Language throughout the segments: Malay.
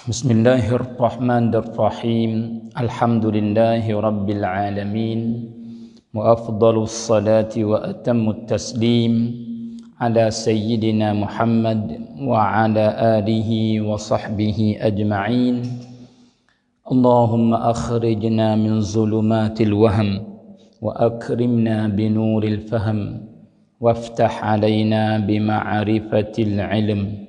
Bismillahirrahmanirrahim. Alhamdulillahi rabbil alamin. Wa afdalus salati wa atammut taslim ala sayyidina Muhammad wa ala alihi wa sahbihi ajma'in. Allahumma akhrijna min zulumatil wahm wa akrimna binuril fahm waftah alaina bima'rifatil ilm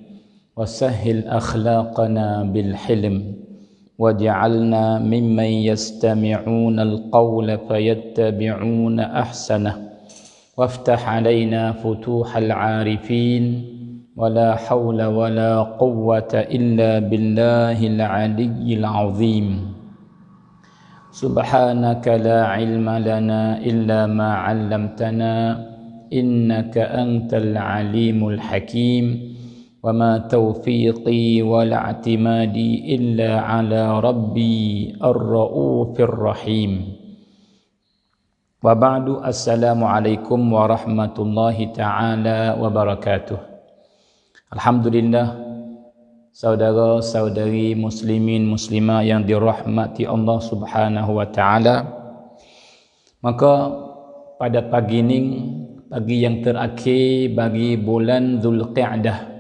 وسهل أخلاقنا بالحلم واجعلنا ممن يستمعون القول فيتبعون أحسنه وافتح علينا فتوح العارفين ولا حول ولا قوة إلا بالله العلي العظيم سبحانك لا علم لنا إلا ما علمتنا إنك أنت العليم الحكيم وما توفيقي ولا اعتمادي إلا على ربي الرؤوف الرحيم وبعد السلام عليكم ورحمة الله تعالى وبركاته. Alhamdulillah, saudara-saudari muslimin muslimah yang dirahmati Allah Subhanahu wa taala. Maka pada pagi ini, pagi yang terakhir bagi bulan Zulqa'dah,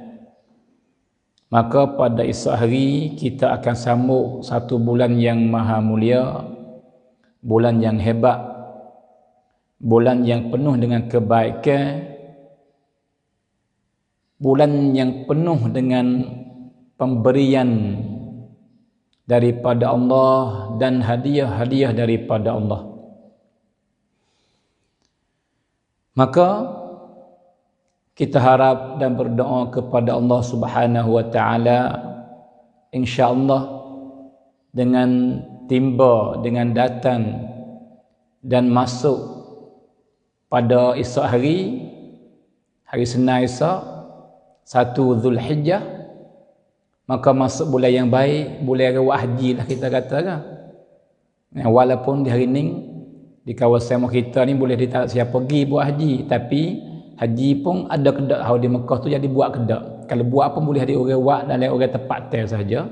maka pada esok hari kita akan sambut satu bulan yang maha mulia, bulan yang hebat, bulan yang penuh dengan kebaikan, bulan yang penuh dengan pemberian daripada Allah dan hadiah-hadiah daripada Allah. Maka kita harap dan berdoa kepada Allah Subhanahu wa taala, insya-Allah dengan tiba, dengan datang dan masuk pada esok hari Senin esok 1 Zulhijjah, maka masuk bulan yang baik, bulan rewah haji lah kita kata kan. Walaupun di hari ni di kawasan kita ni boleh ditarik siapa pergi buat haji, tapi haji pun ada kedak hau di Mekah tu jadi buat kedak. Kalau buat pun boleh ada orang buat dan orang tempat tel saja.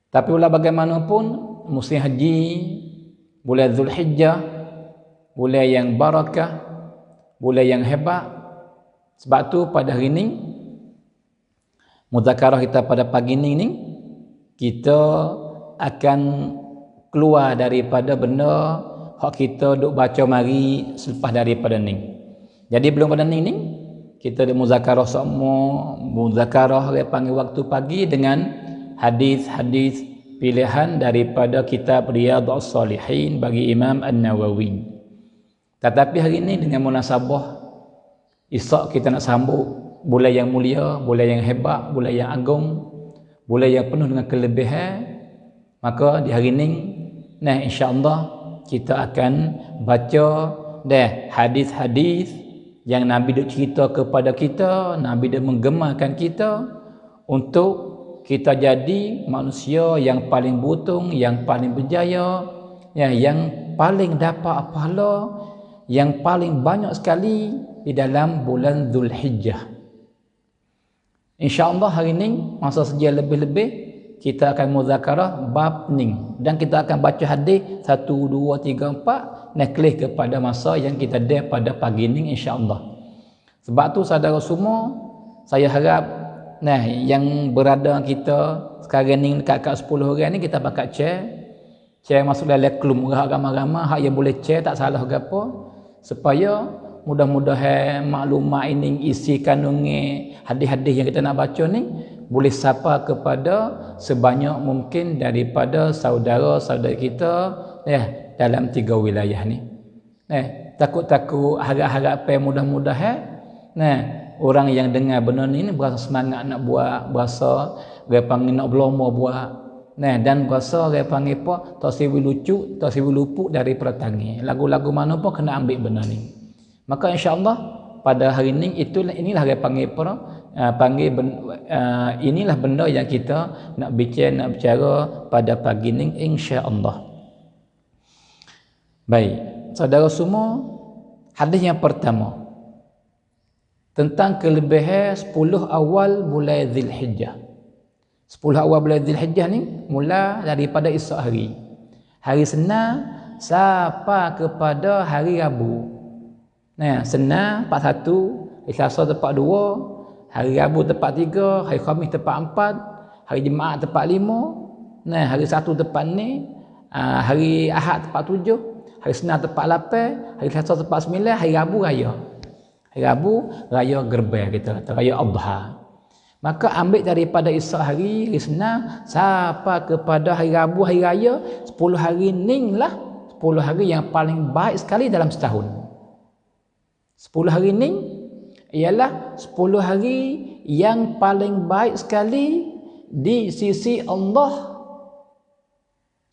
Tapi walau bagaimanapun musim haji, bulan Zulhijjah, bulan yang barakah, bulan yang hebat. Sebab tu pada hari ni muzakarah kita pada pagi ni kita akan keluar daripada benda hak kita duk baca mari selepas daripada ni. Jadi belum pada ni kita ada muzakarah semua, muzakarah dia panggil waktu pagi dengan hadis-hadis pilihan daripada kitab Riyadhus Shalihin bagi Imam An-Nawawi. Tetapi hari ini dengan munasabah esok kita nak sambut bulan yang mulia, bulan yang hebat, bulan yang agung, bulan yang penuh dengan kelebihan. Maka di hari ini insya-Allah kita akan baca hadis-hadis yang Nabi dah cerita kepada kita, Nabi dah menggemarkan kita untuk kita jadi manusia yang paling beruntung, yang paling berjaya, yang paling dapat pahala, yang paling banyak sekali di dalam bulan Zulhijjah. InsyaAllah hari ini masa sedia lebih-lebih kita akan muzakarah bab ni dan kita akan baca hadis 1, 2, 3, 4 klik kepada masa yang kita ada pada pagi ni insya-Allah. Sebab tu saudara semua, saya harap yang berada kita sekarang ni dekat 10 orang ni kita bakal share masuk dalam klub ramai-ramai hak yang boleh share tak salah ke apa, supaya mudah-mudahan maklumat ini isi kandungnya hadis-hadis yang kita nak baca ni boleh sapa kepada sebanyak mungkin daripada saudara-saudara kita dalam 3 wilayah ni. Takut-takut harap-harap mudah-mudahan orang yang dengar benda ni berasa semangat nak buat, berasa dia panggil nak berlomba buat, dan berasa dia panggil apa, tak siwi lucu, tak siwi luput daripada tangan. Lagu-lagu mana pun kena ambil benda ni. Maka insya-Allah pada hari ini inilah dia panggil inilah benda yang kita nak bicara pada pagi ni insya-Allah. Baik, saudara semua, hadis yang pertama tentang kelebihan 10 awal bulan Zulhijjah. 10 awal bulan Zulhijjah ni mula daripada esok hari. Hari Senin sampai kepada hari Rabu. Nah, Senin tepat 1, hari Selasa tepat 2, hari Rabu tepat 3, hari Khamis tepat 4, hari Jumaat tepat 5, nah, hari Sabtu tepat ni, hari Ahad tepat 7, hari Senin tepat 8, hari Selasa tepat 9, hari Rabu raya. Hari Rabu raya Gerbel kita kata, raya Adha. Maka ambil daripada esok hari Senin sampai kepada hari Rabu hari raya, 10 hari ni lah 10 hari yang paling baik sekali dalam setahun. 10 hari ni ialah 10 hari yang paling baik sekali di sisi Allah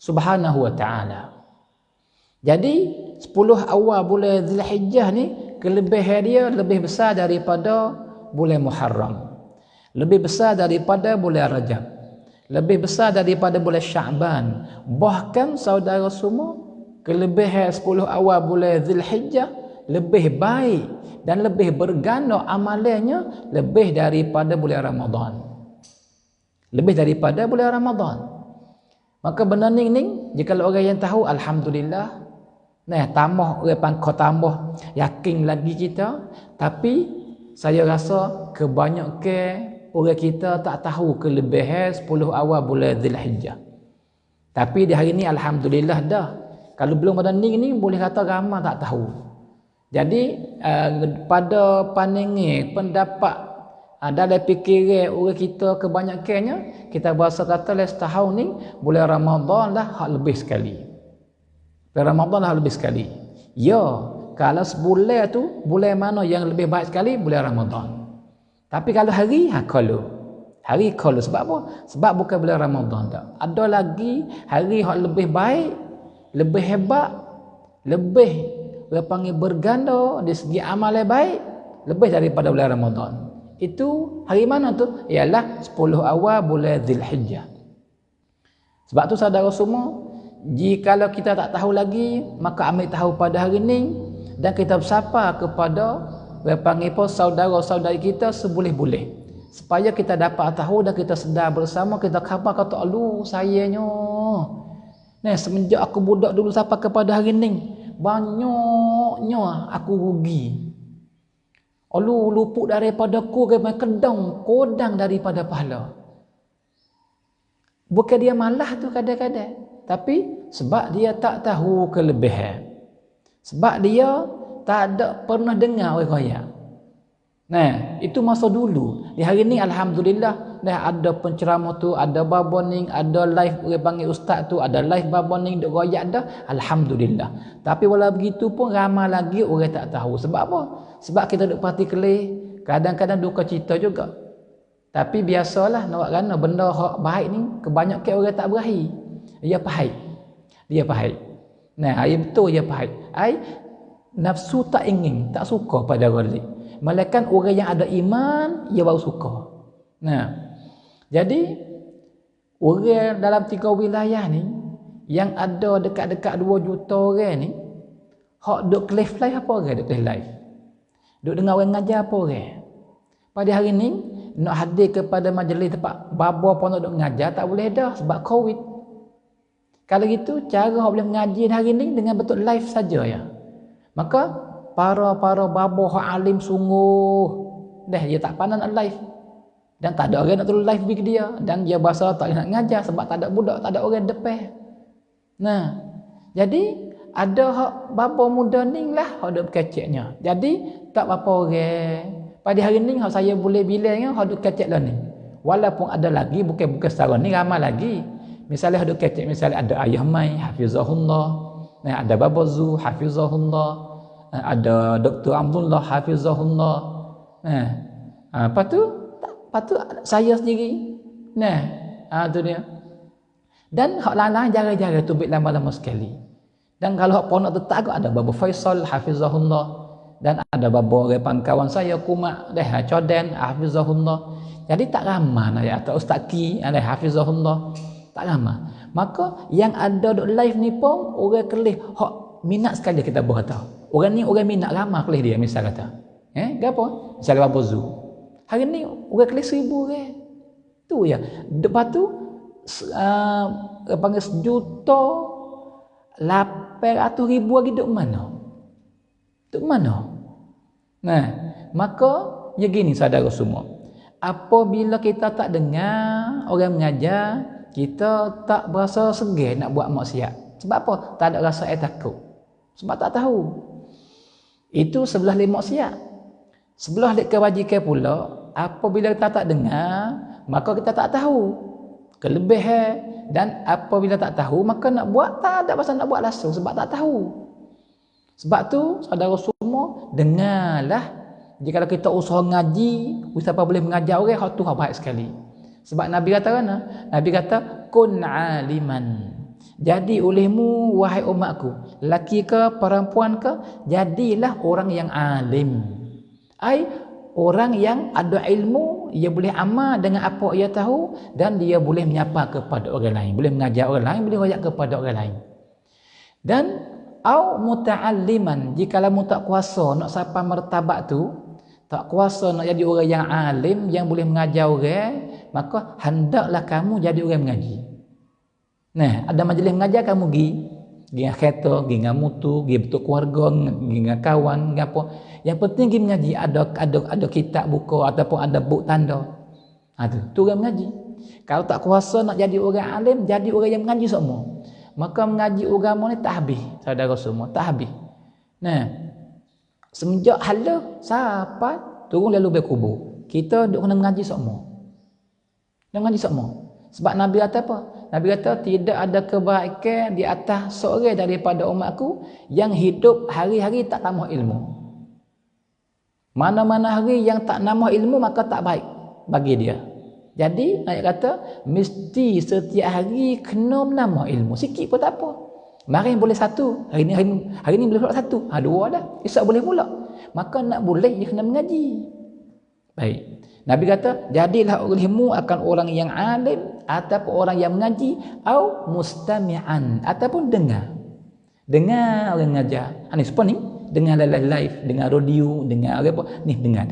Subhanahu wa taala. Jadi 10 awal bulan Zulhijjah ni kelebihan dia lebih besar daripada bulan Muharram. Lebih besar daripada bulan Rajab, lebih besar daripada bulan Sya'ban. Bahkan saudara semua, kelebihan 10 awal bulan Zulhijjah lebih baik dan lebih berganda amalannya lebih daripada bulan Ramadan. Lebih daripada bulan Ramadan. Maka benda ni jika orang yang tahu, alhamdulillah. Nah, tambah orang pangkat tambah yakin lagi kita. Tapi saya rasa kebanyakan orang kita tak tahu kelebihan 10 awal bulan Zulhijjah. Tapi di hari ni alhamdulillah dah. Kalau belum pada ni boleh kata ramai tak tahu. Jadi pada pandangan pendapat dalam fikiran orang kita kebanyakannya, kita bahasa kata setahun ni bulan Ramadan lah hak lebih sekali. Bulan Ramadan lah lebih sekali. Ya, kalau sebulan tu bulan mana yang lebih baik sekali? Bulan Ramadan. Tapi kalau hari, hari kalau sebab apa? Sebab bukan bulan Ramadan tak. Ada lagi hari yang lebih baik, lebih hebat, lebih panggil berganda di segi amal yang baik, lebih daripada bulan Ramadan. Itu hari mana tu? Ialah 10 awal bulan Zulhijjah. Sebab tu saudara semua, jikalau kita tak tahu lagi, maka ambil tahu pada hari ni dan kita bersapa kepada panggil pun saudara-saudari kita seboleh-boleh, supaya kita dapat tahu dan kita sedar bersama. Kita kata alu sayanya nah, semenjak aku budak dulu sampai kepada hari ni banyaknya aku rugi. Alu luput daripada ku kodang daripada pahala. Bukan dia malah tu kadang-kadang, tapi sebab dia tak tahu kelebihan, sebab dia tak ada pernah dengar orang kaya. Nah, itu masa dulu. Di hari ni alhamdulillah dah ada penceramah tu, ada baboning, ada live orang panggil ustaz tu, ada live baboning duk royak dah, alhamdulillah. Tapi walau begitu pun ramai lagi orang tak tahu. Sebab apa? Sebab kita duk parti kelih, kadang-kadang duka cita juga. Tapi biasalah nak kerana benda hak baik ni kebanyakan orang tak berahi. Dia pahit. Dia pahit. Nah, ia betul dia pahit. Nafsu tak ingin, tak suka pada ghalib. Melainkan orang yang ada iman, ia baru suka. Nah, jadi orang dalam 3 wilayah ni yang ada dekat-dekat 2 juta orang ni, hak duk live apa orang duk live? Duk dengar orang ngajar apa orang? Pada hari ni nak hadir kepada majlis tempat baba pun nak duk ngajar tak boleh dah sebab Covid. Kalau gitu cara hak boleh mengaji hari ni dengan betul live saja ya. Maka para babo hak alim sungguh dah dia tak pandai nak live. Dan tak ada orang nak turun live bagi dia, dan dia bahasa tak nak ngajar sebab tak ada budak, tak ada orang depan. Nah, jadi ada hak babo muda ni lah hak duk keceknya. Jadi tak apa orang. Pada hari ni hak saya boleh bilangnya hak duk kecek lah ni. Walaupun ada lagi bukan setahun ni ramai lagi. Misalnya hak duk kecek, misalnya ada ayah mai hafizahullah. Nah, ada babo Zu hafizahullah. Ada Dr. Abdullah hafizahullah. Nah, apa tu saya sendiri. Nah, tu dia. Dan hak lain-lain jaga-jaga tu bit lama-lama sekali. Dan kalau hak pondok tu tak ada babo Faisal hafizahullah, dan ada babo orang kawan saya Kumak dah Coden hafizahullah. Jadi tak ramai nak atau Ustaz Ki ada hafizahullah. Tak ramai. Maka yang ada duk live ni pun orang kelih hak minat sekali kita berkata. Orang ni orang minat ramai kelih dia misal kata. Gapo? Misalnya Babo Zu. Hari ni orang kelih 1000 orang. Tu ya. Lepas tu panggil 1.800.000 lagi duk mana? Duk mana? Nah, maka ya gini saudara semua. Apabila kita tak dengar orang mengajar, kita tak berasa segan nak buat maksiat. Sebab apa? Tak ada rasa takut. Sebab tak tahu. Itu sebelah lain maksiat. Sebelah lain kewajikan pula, apabila kita tak dengar, maka kita tak tahu kelebihan, dan apabila tak tahu maka nak buat tak ada pasal nak buat langsung sebab tak tahu. Sebab tu saudara semua, dengarlah. Jika kita usaha ngaji, siapa boleh mengajar orang, hak tu baik sekali. Sebab Nabi kata kan? Nabi kata kun aliman. Jadi olehmu wahai umatku, laki ke perempuan ke, jadilah orang yang alim. Ai orang yang ada ilmu, ia boleh amal dengan apa ia tahu, dan dia boleh menyapa kepada orang lain, boleh mengajar orang lain, boleh royak kepada orang lain. Dan au muta'alliman, jikalau mu tak kuasa nak sampai martabat tu, tak kuasa nak jadi orang yang alim, yang boleh mengajar orang, maka hendaklah kamu jadi orang mengaji. Nah, ada majlis mengajar, kamu pergi dengan kereta, pergi dengan motor, pergi bentuk keluarga, pergi dengan kawan, pergi apa. Yang penting pergi mengaji, ada kitab buku ataupun ada buk tanda. Tu orang mengaji. Kalau tak kuasa nak jadi orang alim, jadi orang yang mengaji semua. Maka mengaji agama ni tak habis, saudara semua, tak habis. Nah, semenjak hala sampai turun lalu berkubur, kita duk kena mengaji semua. Nak mengaji semua. Sebab Nabi kata apa? Nabi kata tidak ada kebaikan di atas seorang daripada umatku yang hidup hari-hari tak tambah ilmu. Mana-mana hari yang tak nambah ilmu maka tak baik bagi dia. Jadi Nabi kata mesti setiap hari kena menambah ilmu. Sikit pun tak apa. Mari boleh satu, hari ni boleh pula satu. Dua dah. Esok boleh pula. Maka nak boleh dia kena mengaji. Baik. Nabi kata, jadilah olehmu akan orang yang alim ataupun orang yang mengaji, au mustami'an ataupun dengar. Dengar orang mengajar. Ni apa ni? Dengar live, dengar radio, dengar apa? Ni dengar.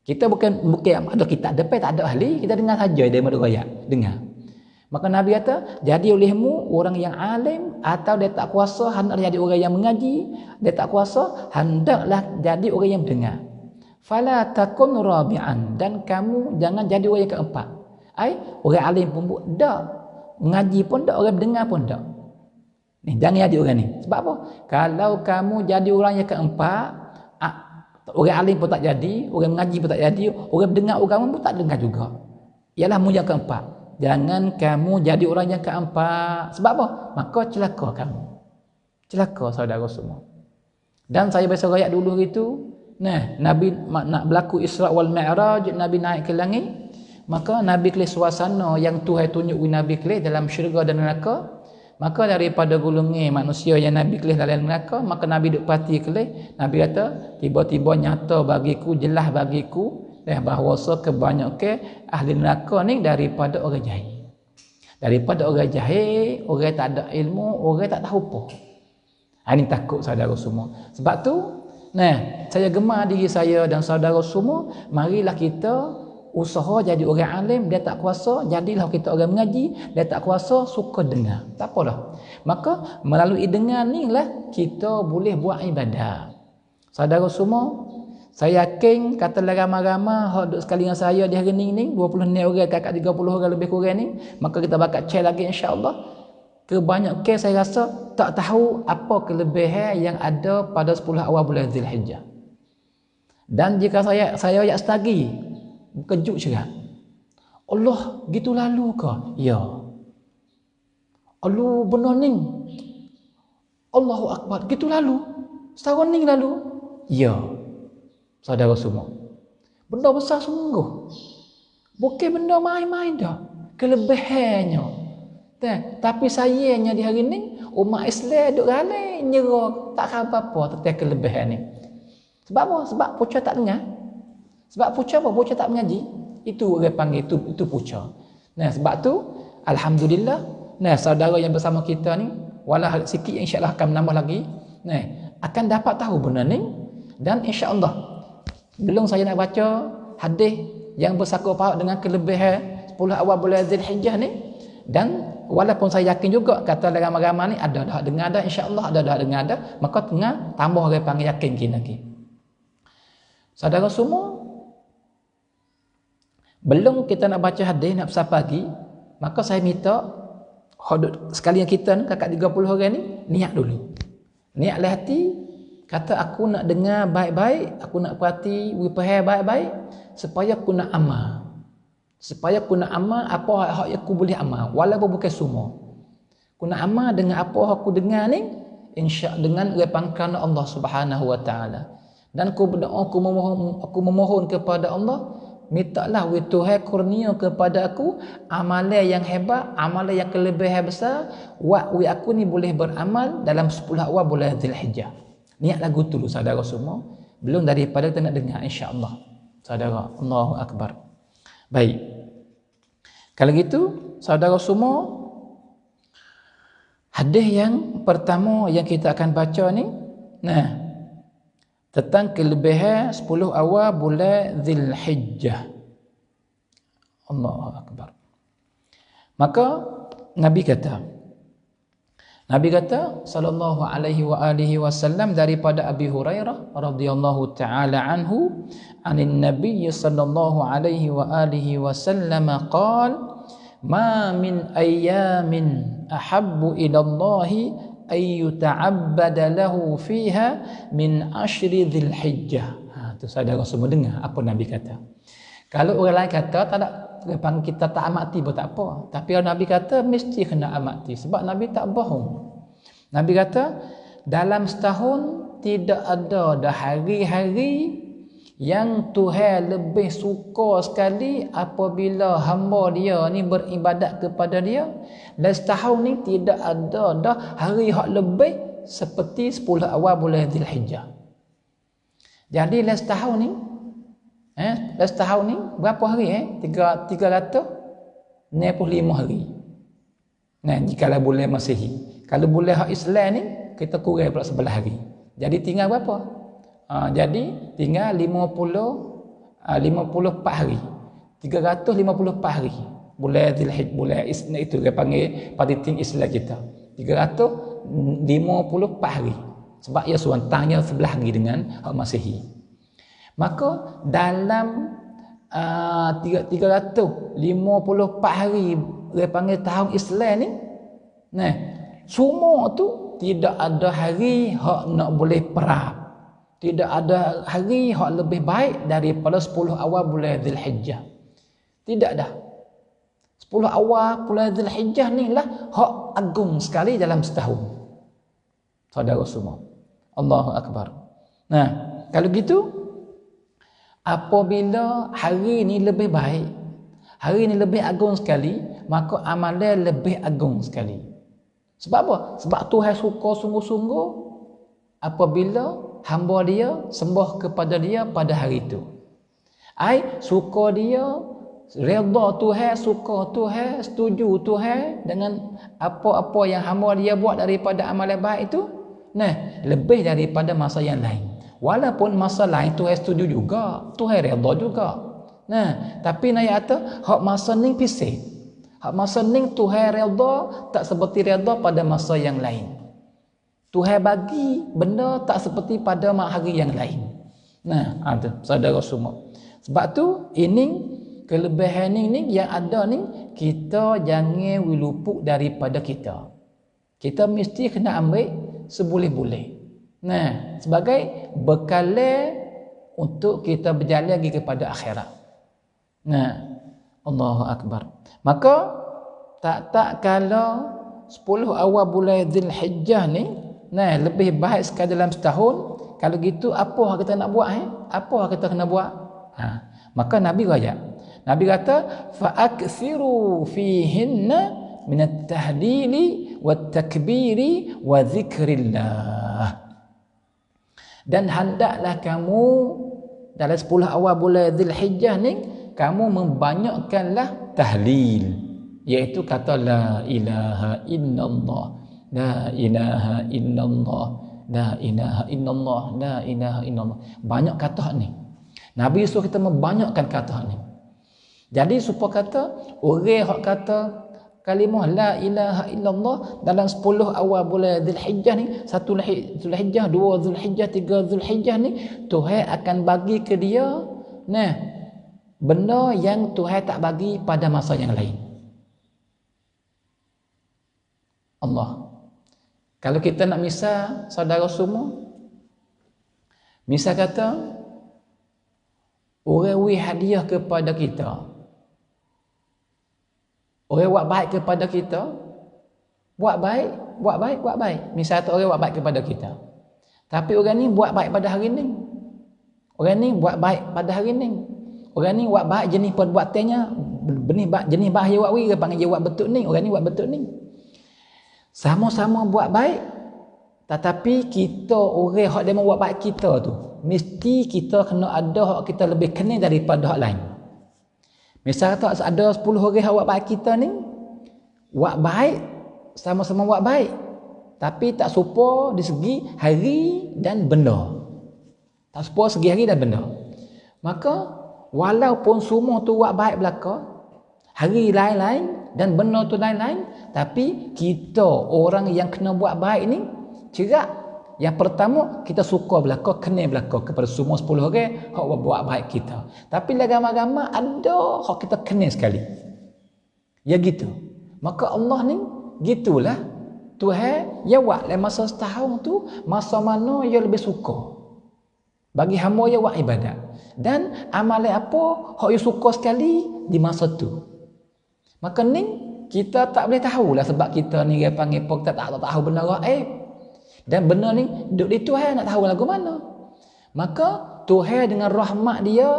Kita bukan ada kitab depan, tak ada ahli, kita dengar saja dia madu royak, dengar. Maka Nabi kata, jadi olehmu orang yang alim atau dia tak kuasa hendaklah jadi orang yang mengaji, dia tak kuasa hendaklah jadi orang yang dengar. Fala takun rabi'an, dan kamu jangan jadi orang yang keempat. Orang alim pun tak, mengaji pun tak, orang dengar pun tak. Ni jangan jadi orang ni. Sebab apa? Kalau kamu jadi orang yang keempat, orang alim pun tak jadi, orang mengaji pun tak jadi, orang dengar agama pun tak dengar juga. Ialah mu yang keempat. Jangan kamu jadi orang yang keempat. Sebab apa? Maka celaka kamu. Celaka saudara semua. Dan saya biasa royak dulu itu, Nabi nak berlaku Isra wal Mi'raj, Nabi naik ke langit, maka Nabi kelih suasana yang Tuhan tunjuk Nabi kelih dalam syurga dan neraka. Maka daripada golongan manusia yang Nabi kelih dalam neraka, maka Nabi duk pati kelih. Nabi kata, tiba-tiba nyata bagiku, jelas bagiku bahawa kebanyakan ahli neraka ni daripada orang jahil. Daripada orang jahil, orang tak ada ilmu, orang tak tahu apa. Ini takut saudara semua. Sebab tu saya gemar diri saya dan saudara semua, marilah kita usaha jadi orang alim. Dia tak kuasa, jadilah kita orang mengaji. Dia tak kuasa, suka dengar. Tak apalah. Maka melalui dengar ni lah kita boleh buat ibadah. Saudara semua, saya yakin katalah ramai-ramai hak duduk sekali dengan saya di hari ni 20 orang, kakak 30 orang lebih kurang ni, maka kita bakal share lagi insya-Allah. Kebanyakan saya rasa tak tahu apa kelebihan yang ada pada 10 awal bulan Zulhijjah. Dan jika saya ayat setagi, kejut juga. Allah gitu lalu ke? Ya. Allah benar ni. Allahu Akbar gitu lalu. Setahun ni lalu. Ya. Saudara semua. Benda besar sungguh. Bukan benda main-main dah. Kelebihannya. Tapi sayangnya di hari ni umat Islam duk ralai nyerah tak apa-apa tentang kelebihan ni. Sebab apa? Sebab puca tak dengar. Sebab puca apa? Puca tak mengaji. Itu orang panggil itu puca. Sebab tu alhamdulillah, saudara yang bersama kita ni walau sikit insya-Allah akan menambah lagi. Akan dapat tahu benda ni, dan insya-Allah belum saya nak baca hadis yang bersangkut paut dengan kelebihan 10 10 awal bulan Zulhijjah ni. Dan walaupun saya yakin juga kata ramai-ramai ni ada dah dengar dah, insya-Allah ada dah dengar dah, maka tengah tambah orang panggil yakin kita lagi. Saudara semua, belum kita nak baca hadis nak besar pagi, maka saya minta sekalian kita ni kakak 30 orang ni niat dulu. Niatlah hati, kata aku nak dengar baik-baik, aku nak perhati, faham baik-baik supaya aku nak amal. Supaya aku nak amal apa yang aku boleh amal walaupun bukan semua. Aku nak amal dengan apa yang aku dengar ni, dengan repangkan Allah Subhanahu wa taala. Dan aku berdoa, aku memohon kepada Allah, mintalah wahai Tuhan kurnia kepada aku amalan yang hebat, amalan yang kelebihan besar, wahai aku ni boleh beramal dalam 10 awal bulan Zulhijjah. Niat lagu dulu saudara semua, belum daripada kita nak dengar insya-Allah. Saudara, Allahu akbar. Baik. Kalau gitu, saudara semua, hadis yang pertama yang kita akan baca ni, tentang kelebihan 10 awal bulan Zulhijjah. Allahu akbar. Maka Nabi kata sallallahu alaihi wa alihi wasallam daripada Abi Hurairah radhiyallahu taala anhu anin Nabi sallallahu alaihi wa alihi wasallam qala ma min ayyamin ahabbu ila Allah ay yuta'abbada lahu fiha min ashri Dzulhijjah. Tu saudara semua dengar apa Nabi kata. Kalau orang lain kata tak ada, panggil kita tak amati pun tak apa. Tapi Nabi kata mesti kena amati sebab Nabi tak bohong. Nabi kata dalam setahun tidak ada dah hari-hari yang Tuhan lebih suka sekali apabila hamba dia ni beribadat kepada dia. Dan setahun ni tidak ada dah hari yang lebih seperti 10 awal bulan Zulhijjah. Jadi dalam setahun ni berapa hari 365 hari. Nah, jikalau bulan Masihi. Kalau bulan hak Islam ni kita kurang pula 11 hari. Jadi tinggal berapa? Jadi tinggal 54 hari. 354 hari. Bulan Zulhijjah, bulan Islam itu dia panggil partiting Islam kita. 354 hari. Sebab ia suantanya 11 hari dengan hak Masihi. Maka dalam 354 hari dia panggil tahun Islam ni, semua tu tidak ada hari hak nak boleh perap. Tidak ada hari hak lebih baik daripada 10 awal bulan Zulhijjah. Tidak dah. 10 awal bulan Zulhijjah ni lah hak agung sekali dalam setahun. Saudara semua. Allahu akbar. Nah, kalau gitu apabila hari ni lebih baik, hari ni lebih agung sekali, maka amalan lebih agung sekali. Sebab apa? Sebab Tuhan suka sungguh-sungguh apabila hamba dia sembah kepada dia pada hari itu. Suka dia, redha Tuhan, suka Tuhan, setuju Tuhan dengan apa-apa yang hamba dia buat daripada amalan baik itu, lebih daripada masa yang lain. Walaupun masa lain Tuhan setuju juga, Tuhan redha juga. Tapi nak kata hak masa ni pisih. Hak masa ni Tuhan redha tak seperti redha pada masa yang lain. Tuhan bagi benda tak seperti pada hari yang lain. Ada saudara semua. Sebab tu ini kelebihan ni yang ada ni kita jangan luput daripada kita. Kita mesti kena ambil seboleh-boleh. Sebagai bekalan untuk kita berjalan lagi kepada akhirat. Allahu akbar. Maka tak kalau 10 awal bulan Zulhijjah ni lebih baik sekali dalam setahun. Kalau gitu apa yang kita nak buat? Apa yang kita kena buat? Maka Nabi raya. Nabi kata fa'akthiru fihinna min at-tahlili wat-takbiri wa dzikrillah. Dan hendaklah kamu dalam 10 awal bulan Zulhijjah ni kamu membanyakkanlah tahlil, iaitu kata la ilaha illallah, la ilaha illallah, la ilaha illallah, la ilaha illallah. Banyak kata ni. Nabi suruh kita membanyakkan kata ni. Jadi supaya kata orang hak kata kalimah la ilaha illallah dalam 10 awal bulan Zulhijjah ni, 1 Zulhijjah, 2 Zulhijjah, 3 Zulhijjah ni, Tuhan akan bagi ke dia benda yang Tuhan tak bagi pada masa yang lain. Allah. Kalau kita nak misal saudara semua, misal kata orang beri hadiah kepada kita, orang buat baik kepada kita, buat baik. Misal tu orang buat baik kepada kita, tapi orang ni buat baik pada hari ni, orang ni buat baik pada hari ni, orang ni buat baik jenis perbuatannya jenis bahaya buat wiri, panggil dia buat betul ni, orang ni buat betul ni. Sama-sama buat baik, tetapi kita orang hak dia mau buat baik kita tu, mesti kita kena ada hak kita lebih kenal daripada hak lain. Misal tak ada 10 orang hak buat baik kita ni, buat baik, sama-sama buat baik, tapi tak serupa di segi hari dan benda. Tak serupa segi hari dan benda. Maka walaupun semua tu buat baik belaka, hari lain-lain dan benda tu lain-lain, tapi kita orang yang kena buat baik ni cerak. Yang pertama, kita suka belaka, kenal belaka kepada semua 10 orang hak buat baik kita. Tapi agama-agama ada hak kita kenal sekali. Ya gitu. Maka Allah ni gitulah. Tuhan ya buat dalam masa setahun tu, masa mana dia lebih suka bagi hamba dia buat ibadat. Dan amalan apa hak dia suka sekali di masa tu. Maka ni kita tak boleh tahulah, sebab kita ni dia panggil apa, kita tak tahu benda gaib. Dan benda ni duduk di Tuhan nak tahu lagu mana. Maka Tuhan dengan rahmat dia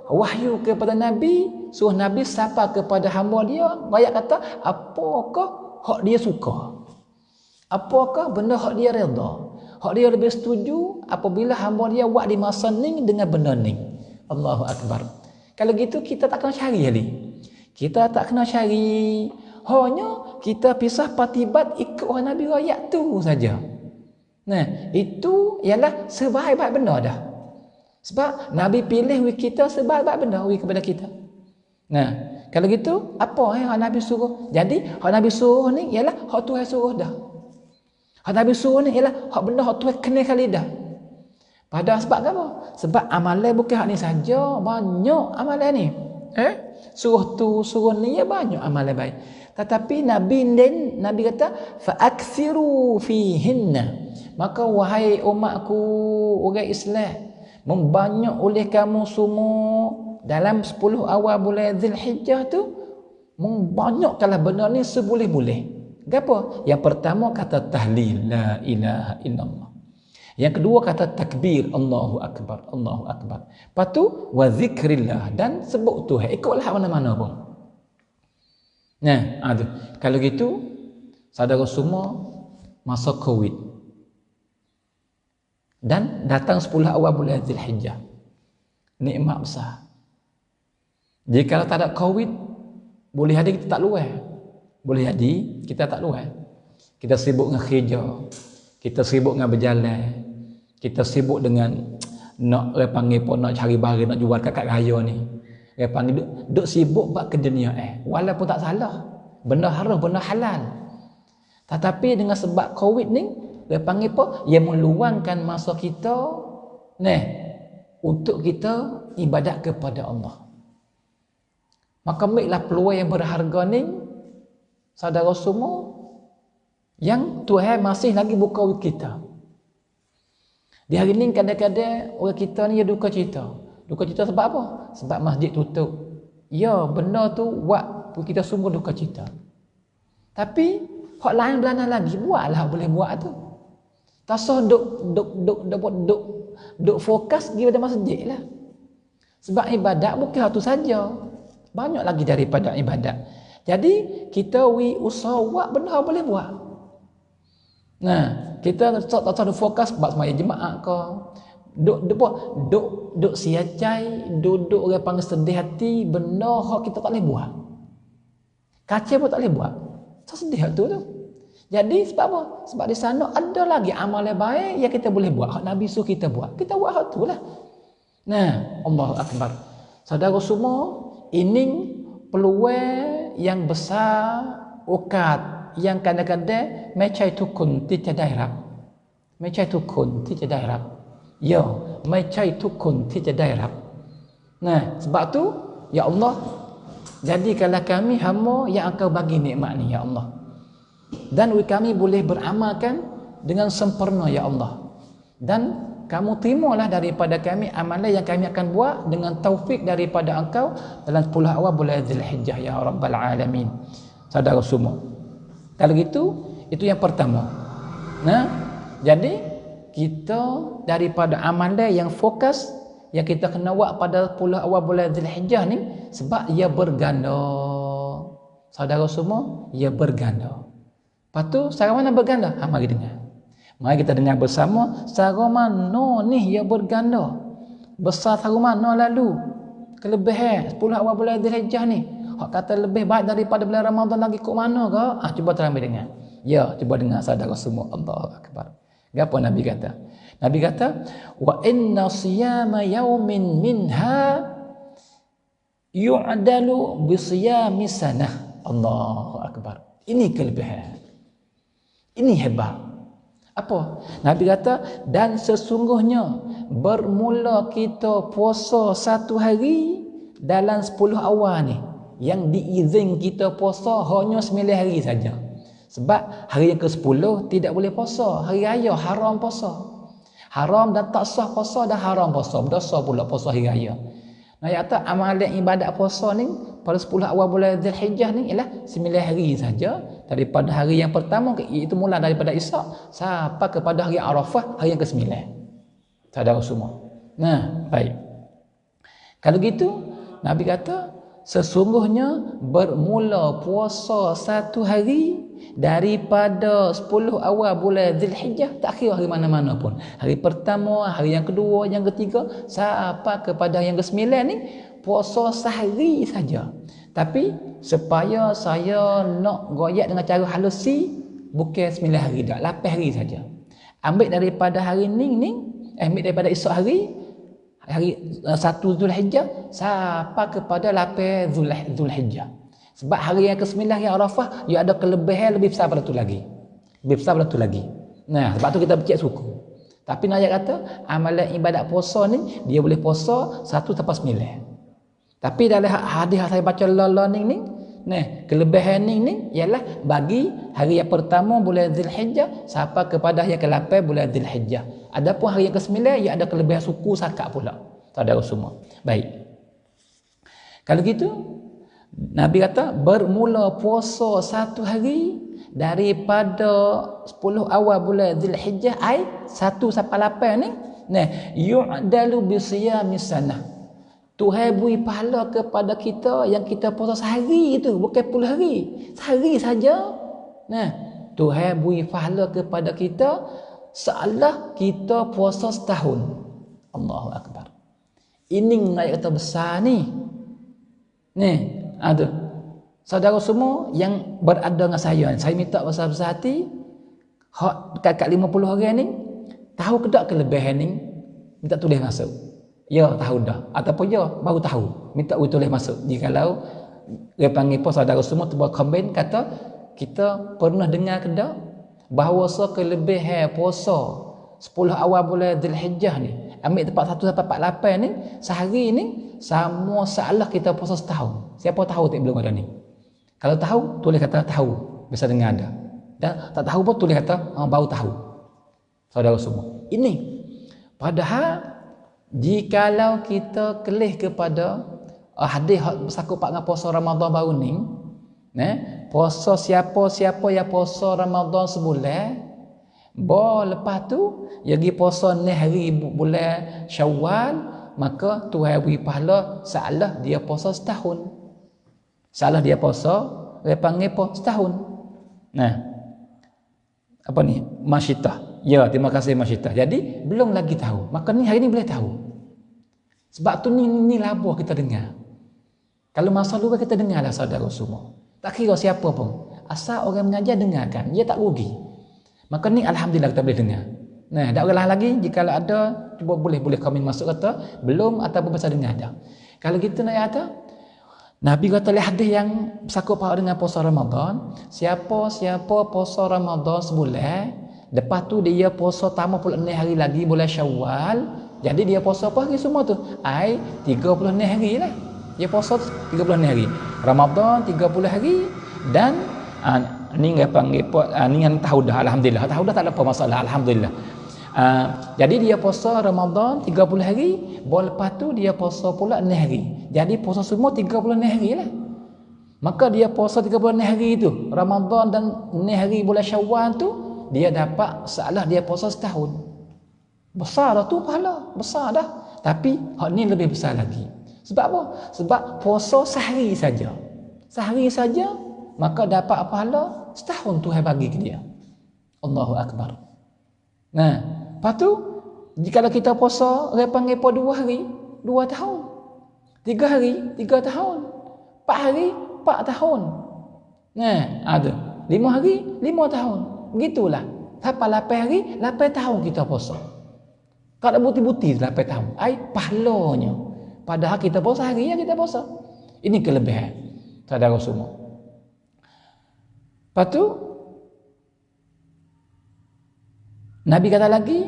wahyu kepada Nabi, suruh Nabi sapa kepada hamba dia, banyak kata apakah hak dia suka, apakah benda hak dia redha, hak dia lebih setuju apabila hamba dia buat di masa ni dengan benda ni. Allahu Akbar. Kalau gitu kita tak kena cari lagi. Kita tak kena cari. Hanya kita pisah patibat ikut orang Nabi rakyat tu saja. Nah, itu ialah sebaik-baik benda dah. Sebab Nabi pilih kita sebaik-baik benda kepada kita. Nah, kalau gitu apa yang Nabi suruh? Jadi hak Nabi suruh ni ialah hak Tuhan suruh dah. Hak Nabi suruh ni ialah hak benda hak Tuhan kenal kali dah. Pada sebab apa? Sebab amalan bukan hak ni saja, banyak amalan ni. Suruh tu, suruh ni, ya banyak amalan baik. Tetapi Nabi kata fa'akthiru fihinna. Maka wahai umatku, orang Islam, membanyak oleh kamu semua dalam 10 awal bulan Zulhijjah tu, membanyakkanlah benda ni seboleh-boleh. Apa? Yang pertama kata tahlil la ilaha illallah. Yang kedua kata takbir Allahu Akbar, Allahu Akbar. Lepas tu wa zikrillah, dan sebut Tuhan, ikutlah mana-mana pun. Nah, ada. Kalau gitu saudara semua masa Covid dan datang 10 awal bulan Zulhijjah, nikmat besar. Jika kalau tak ada Covid, boleh jadi kita tak luar. Boleh jadi kita tak luar. Kita sibuk dengan kerja, kita sibuk dengan berjalan, kita sibuk dengan nak panggil pun nak cari barang nak jual kat raya ni. Dia panggil duk sibuk buat kerja dunia walaupun tak salah, benda haram, benda halal. Tetapi dengan sebab Covid ni, dia panggil apa? Ia meluangkan masa kita untuk kita ibadat kepada Allah. Maka ambillah peluang yang berharga ni, saudara semua, yang Tuhan masih lagi buka kita. Di hari ni kadang-kadang orang kita ni duka cita. Duka cita sebab apa? Sebab masjid tutup. Ya, benda tu buat kita semua duka cita. Tapi hak lain belana lagi, buatlah boleh buat tu. Tak usah duk fokus pergi pada masjid lah. Sebab ibadat bukan hal tu saja. Banyak lagi daripada ibadat. Jadi kita usaha buat benda boleh buat. Nah, kita tak usah fokus buat sembahyang jemaah ke. Duk siacai, duduk orang panggil sedih hati, benda hak kita tak boleh buat. Kacau pun tak boleh buat. Sedih tu tu. Jadi sebab apa? Sebab di sana ada lagi amalan baik yang kita boleh buat. Hak Nabi suruh kita buat. Kita buat hak tu lah. Nah, Allahu Akbar. Saudara semua, ini peluang yang besar ukat yang kadang-kadang macam tukun tidak daerah. Macam tukun tidak daerah. Ya, macam tukun tidak daerah. Nah, sebab tu ya Allah, jadikanlah kami hamba yang Engkau bagi nikmat ni ya Allah. Dan kami boleh beramalkan dengan sempurna ya Allah. Dan kamu terimalah daripada kami amalan yang kami akan buat dengan taufik daripada Engkau dalam 10 awal bulan Zulhijjah ya Rabbal Alamin. Saudara semua, kalau gitu itu yang pertama. Nah, jadi kita daripada amalan yang fokus yang kita kena buat pada 10 awal bulan Zulhijjah ni, sebab ia berganda. Saudara semua, ia berganda. Lepas tu secara mana berganda? Mari dengar. Mari kita dengar bersama secara mana ni ia berganda. Besar secara mana lalu kelebihan 10 awal bulan Zulhijjah ni. Hak kata lebih baik daripada bulan Ramadan lagi kok mana ke? Cuba terambil dengar. Ya, cuba dengar saudara semua. Allahu akbar. Apa Nabi kata? Nabi kata, wa inna siyama yaumin minha yu'dalu bi siyami sanah. Allahu akbar. Ini kelebihan. Ini hebat. Apa? Nabi kata, dan sesungguhnya bermula kita puasa satu hari dalam 10 awal ni, yang diizin kita puasa hanya 9 hari saja. Sebab hari yang ke-10 tidak boleh puasa, hari raya haram puasa. Haram dan tak sah puasa dan haram puasa, berdosa pula puasa hari raya. Nah, kata amalan ibadat puasa ni pada 10 awal bulan Zulhijjah ni ialah 9 hari saja, daripada hari yang pertama iaitu mula daripada Isyak sampai kepada hari Arafah, hari yang ke-9. Saudara semua. Nah, baik. Kalau gitu Nabi kata sesungguhnya bermula puasa satu hari daripada 10 awal bulan Zulhijjah, tak kira hari mana-mana pun. Hari pertama, hari yang kedua, yang ketiga, sampai kepada yang ke-9 ni, puasa sehari saja. Tapi, supaya saya nak goyak dengan cara halusi, bukan 9 hari dah, 8 hari saja. Ambil daripada hari ni, ambil daripada esok hari 1 Zulhijjah, sampai kepada 8 Zulhijjah. Sebab hari yang ke-9 hari Arafah, ia ada kelebihan lebih besar pada tu lagi. Lebih besar pada tu lagi. Nah, sebab tu kita becek suku. Tapi Nabi kata, amalan ibadat puasa ni, dia boleh puasa 1 sampai 9. Tapi dalam hadis saya baca ni, nah, kelebihan ni ialah bagi hari yang pertama bulan Zulhijjah sampai kepada hari yang ke-8 bulan Zulhijjah. Adapun hari yang ke-9, ia ada kelebihan suku sakat pula. Saudara semua. Baik. Kalau gitu, Nabi kata bermula puasa satu hari daripada 10 awal bulan Zulhijjah ai 1 sampai 8 ni, nah, yu'dalu bi siyami sanah. Tuhan beri pahala kepada kita yang kita puasa sehari itu, bukan 10 hari. Sehari saja. Nah, Tuhan beri pahala kepada kita seolah kita puasa setahun. Allahu akbar. Ini naik kata besar ni. Nih, ada saudara semua yang berada dengan saya minta besar-besar hati, hak dekat 50 orang ni, tahu ke tak kelebihan ni, minta tulis masuk. Ya, tahu dah. Ataupun ya, baru tahu, minta tulis masuk. Jikalau dia panggil pun saudara semua terbuat komen kata, kita pernah dengar ke tak bahawa kelebihan puasa 10 awal bulan Zulhijjah ni, ambil tempat 1 sampai 48 ni, sehari ni sama seolah kita puasa setahun. Siapa tahu tak belum ada ni? Kalau tahu, tulis kata tahu. Bisa dengar ada. Dan tak tahu pun tulis kata baru tahu. Saudara semua. Ini. Padahal, jikalau kita kelih kepada hadis bersangkut dengan puasa Ramadan baru ni, puasa siapa-siapa yang puasa Ramadan sebulan, lepas tu, pergi puasa ni hari bulan Syawal, maka Tuhan beri pahala seolah dia puasa setahun. Seolah dia puasa, dia panggil puasa setahun. Nah, apa ni? Masyitah. Ya, terima kasih Masyitah. Jadi, belum lagi tahu. Maka ni hari ni boleh tahu. Sebab tu ni labuh kita dengar. Kalau masa dulu kita dengarlah saudara semua. Tak kira siapa pun. Asal orang mengajar dengarkan. Dia tak rugi. Maka ni Alhamdulillah kita boleh dengar. Nah, tak ulang lagi jika ada cuba boleh komen masuk kata belum ataupun pasal dengan ada. Kalau gitu nak kata Nabi kata lihat hadis yang bersakup dengan puasa Ramadan, siapa puasa Ramadan sebulan, lepas tu dia puasa tambah 46 hari lagi bulan Syawal, jadi dia puasa apa hari semua tu? 36 hari lah. Dia puasa 36 hari. Ramadan 30 hari dan ni dia panggil ni yang tahu dah, alhamdulillah. Tahu dah tak ada apa masalah, alhamdulillah. Jadi dia puasa Ramadan 30 hari, lepas tu dia puasa pula 6 hari. Jadi puasa semua 36 hari lah. Maka dia puasa 36 hari tu, Ramadan dan 6 hari bulan Syawal tu, dia dapat seolah dia puasa setahun. Besar dah tu pahala, besar dah. Tapi hak ni lebih besar lagi. Sebab apa? Sebab puasa sehari saja. Sehari saja, maka dapat pahala setahun Tuhan bagi ke dia. Allahu Akbar. Nah, lepas tu jika kita puasa orang panggil puasa 2 hari 2 tahun, 3 hari 3 tahun, 4 hari 4 tahun. Nah, ada 5 hari 5 tahun. Begitulah. Sampai 8 hari 8 tahun kita puasa. Kalau ada buti-buti 8 tahun, pahalanya. Padahal kita puasa hari yang kita puasa. Ini kelebihan saudara semua. Lepas tu Nabi kata lagi,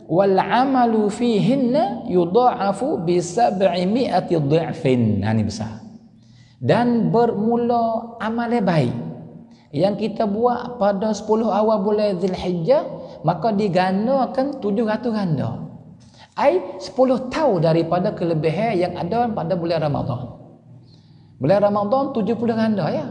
wal amalu fihinna yudha'afu bi 700 dha'fin. Ini besar. Dan bermula amal baik yang kita buat pada 10 awal bulan Zulhijjah, maka digandakan 700 ganda. 10 tahun daripada kelebihan yang ada pada bulan Ramadan. Bulan Ramadan 70 ganda ya.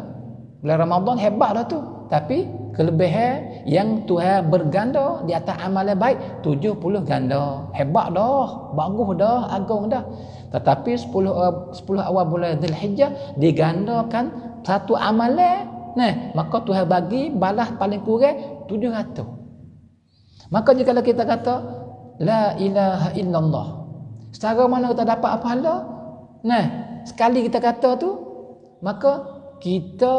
Bulan Ramadan hebat dah tu. Tapi kelebihan yang Tuhan berganda di atas amalan baik 70 ganda. Hebat dah, bagus dah, agung dah. Tetapi 10 awal bulan Zulhijjah digandakan satu amalan. Nah, maka Tuhan bagi balas paling kurang 700. Maka jika kita kata la ilaha illallah, secara mana kita dapat pahala? Nah, sekali kita kata tu, maka kita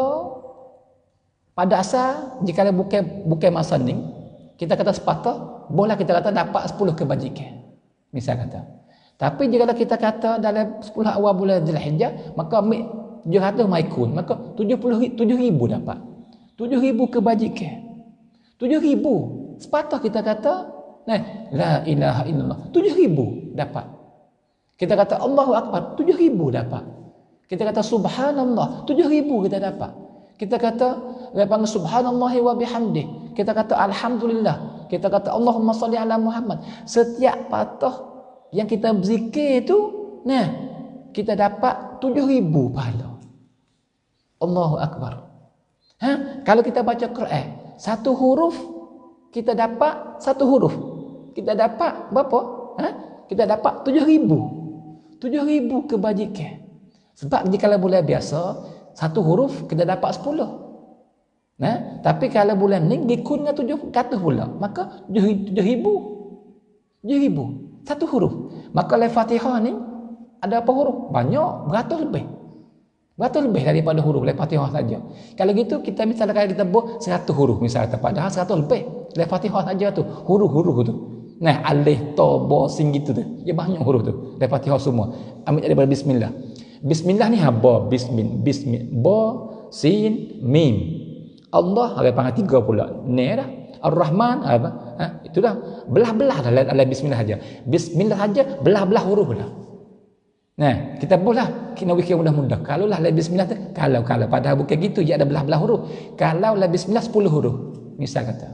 pada asal jika bukan masa ni, kita kata sepatah, boleh kita kata dapat 10 kebajikan. Misal kata. Tapi jika kita kata dalam 10 awal bulan Zulhijjah, maka 700 maikun, maka 7,000 dapat. 7,000 kebajikan. 7,000. Sepatah kita kata, nah, la ilaha illallah, 7,000 dapat. Kita kata Allahu Akbar, 7,000 dapat. Kita kata subhanallah, 7,000 kita dapat. Kita kata subhanallah wa bihamdih. Kita kata alhamdulillah. Kita kata Allahumma salli ala Muhammad. Setiap patah yang kita berzikir itu, nah, kita dapat 7,000 pahala. Allahu Akbar. Kalau kita baca Quran, satu huruf kita dapat satu huruf. Kita dapat berapa? Kita dapat 7,000. 7,000 kebajikan. Sebab jika bulan biasa, satu huruf kita dapat 10. Nah, tapi kalau bulan ni dikurangkan 700 pula, maka 7,000. 7,000 satu huruf. Maka Al-Fatihah ni ada apa huruf? Banyak, beratus lebih. Beratus lebih daripada huruf Al-Fatihah saja. Kalau gitu kita misalnya kalau kita buat 100 huruf misalnya, padahal 100 lebih. Al-Fatihah saja tu, huruf-huruf tu. Nah, alif, ta, ba, sin gitu tu. Dia banyak huruf tu. Al-Fatihah semua. Ambil daripada bismillah. Bismillah ni haba, ba, sin, mim. Allah ada panggil 3 pula. Ni dah. Ar-Rahman apa? Itu dah. Belah-belah dah dalam bismillah saja. Bismillah saja belah-belah huruf dah. Nah, kita boleh kena fikir mudah-mudah. Kalau lah bismillah tu, kalau padahal bukan gitu, dia ada belah-belah huruf. Kalau lah bismillah 10 huruf. Misal kata.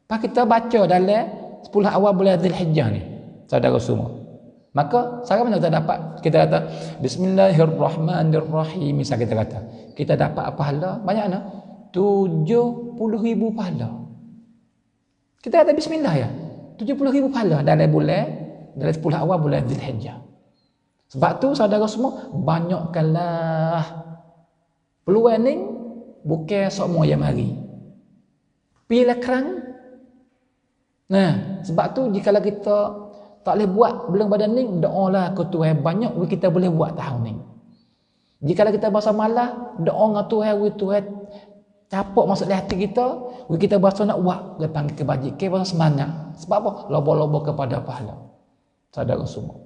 Pak kita baca dalam 10 awal bulan Zulhijjah ni. Saudara semua. Maka sekarang mana kita dapat? Kita kata bismillahirrahmanirrahim. Misal kita kata, kita dapat apa pahala? Banyak mana? 70,000 pahala. Kita kata bismillah ya. 70,000 pahala dalam 10 awal bulan Zulhijjah. Sebab tu saudara semua, banyakkanlah peluang ni bukan semua yang mari. Pilih kerang. Nah, sebab tu jika kita tak boleh buat belum badan ni, doalah ke Tuhan banyak kita boleh buat tahun ni. Jika kita bahasa malah, doa dengan Tuhan, Tuhan capok masuk di hati kita, kita berasa nak buat, dia panggil kebajikan, berasa semangat. Sebab apa? Lobo-lobo kepada pahala. Saudara semua.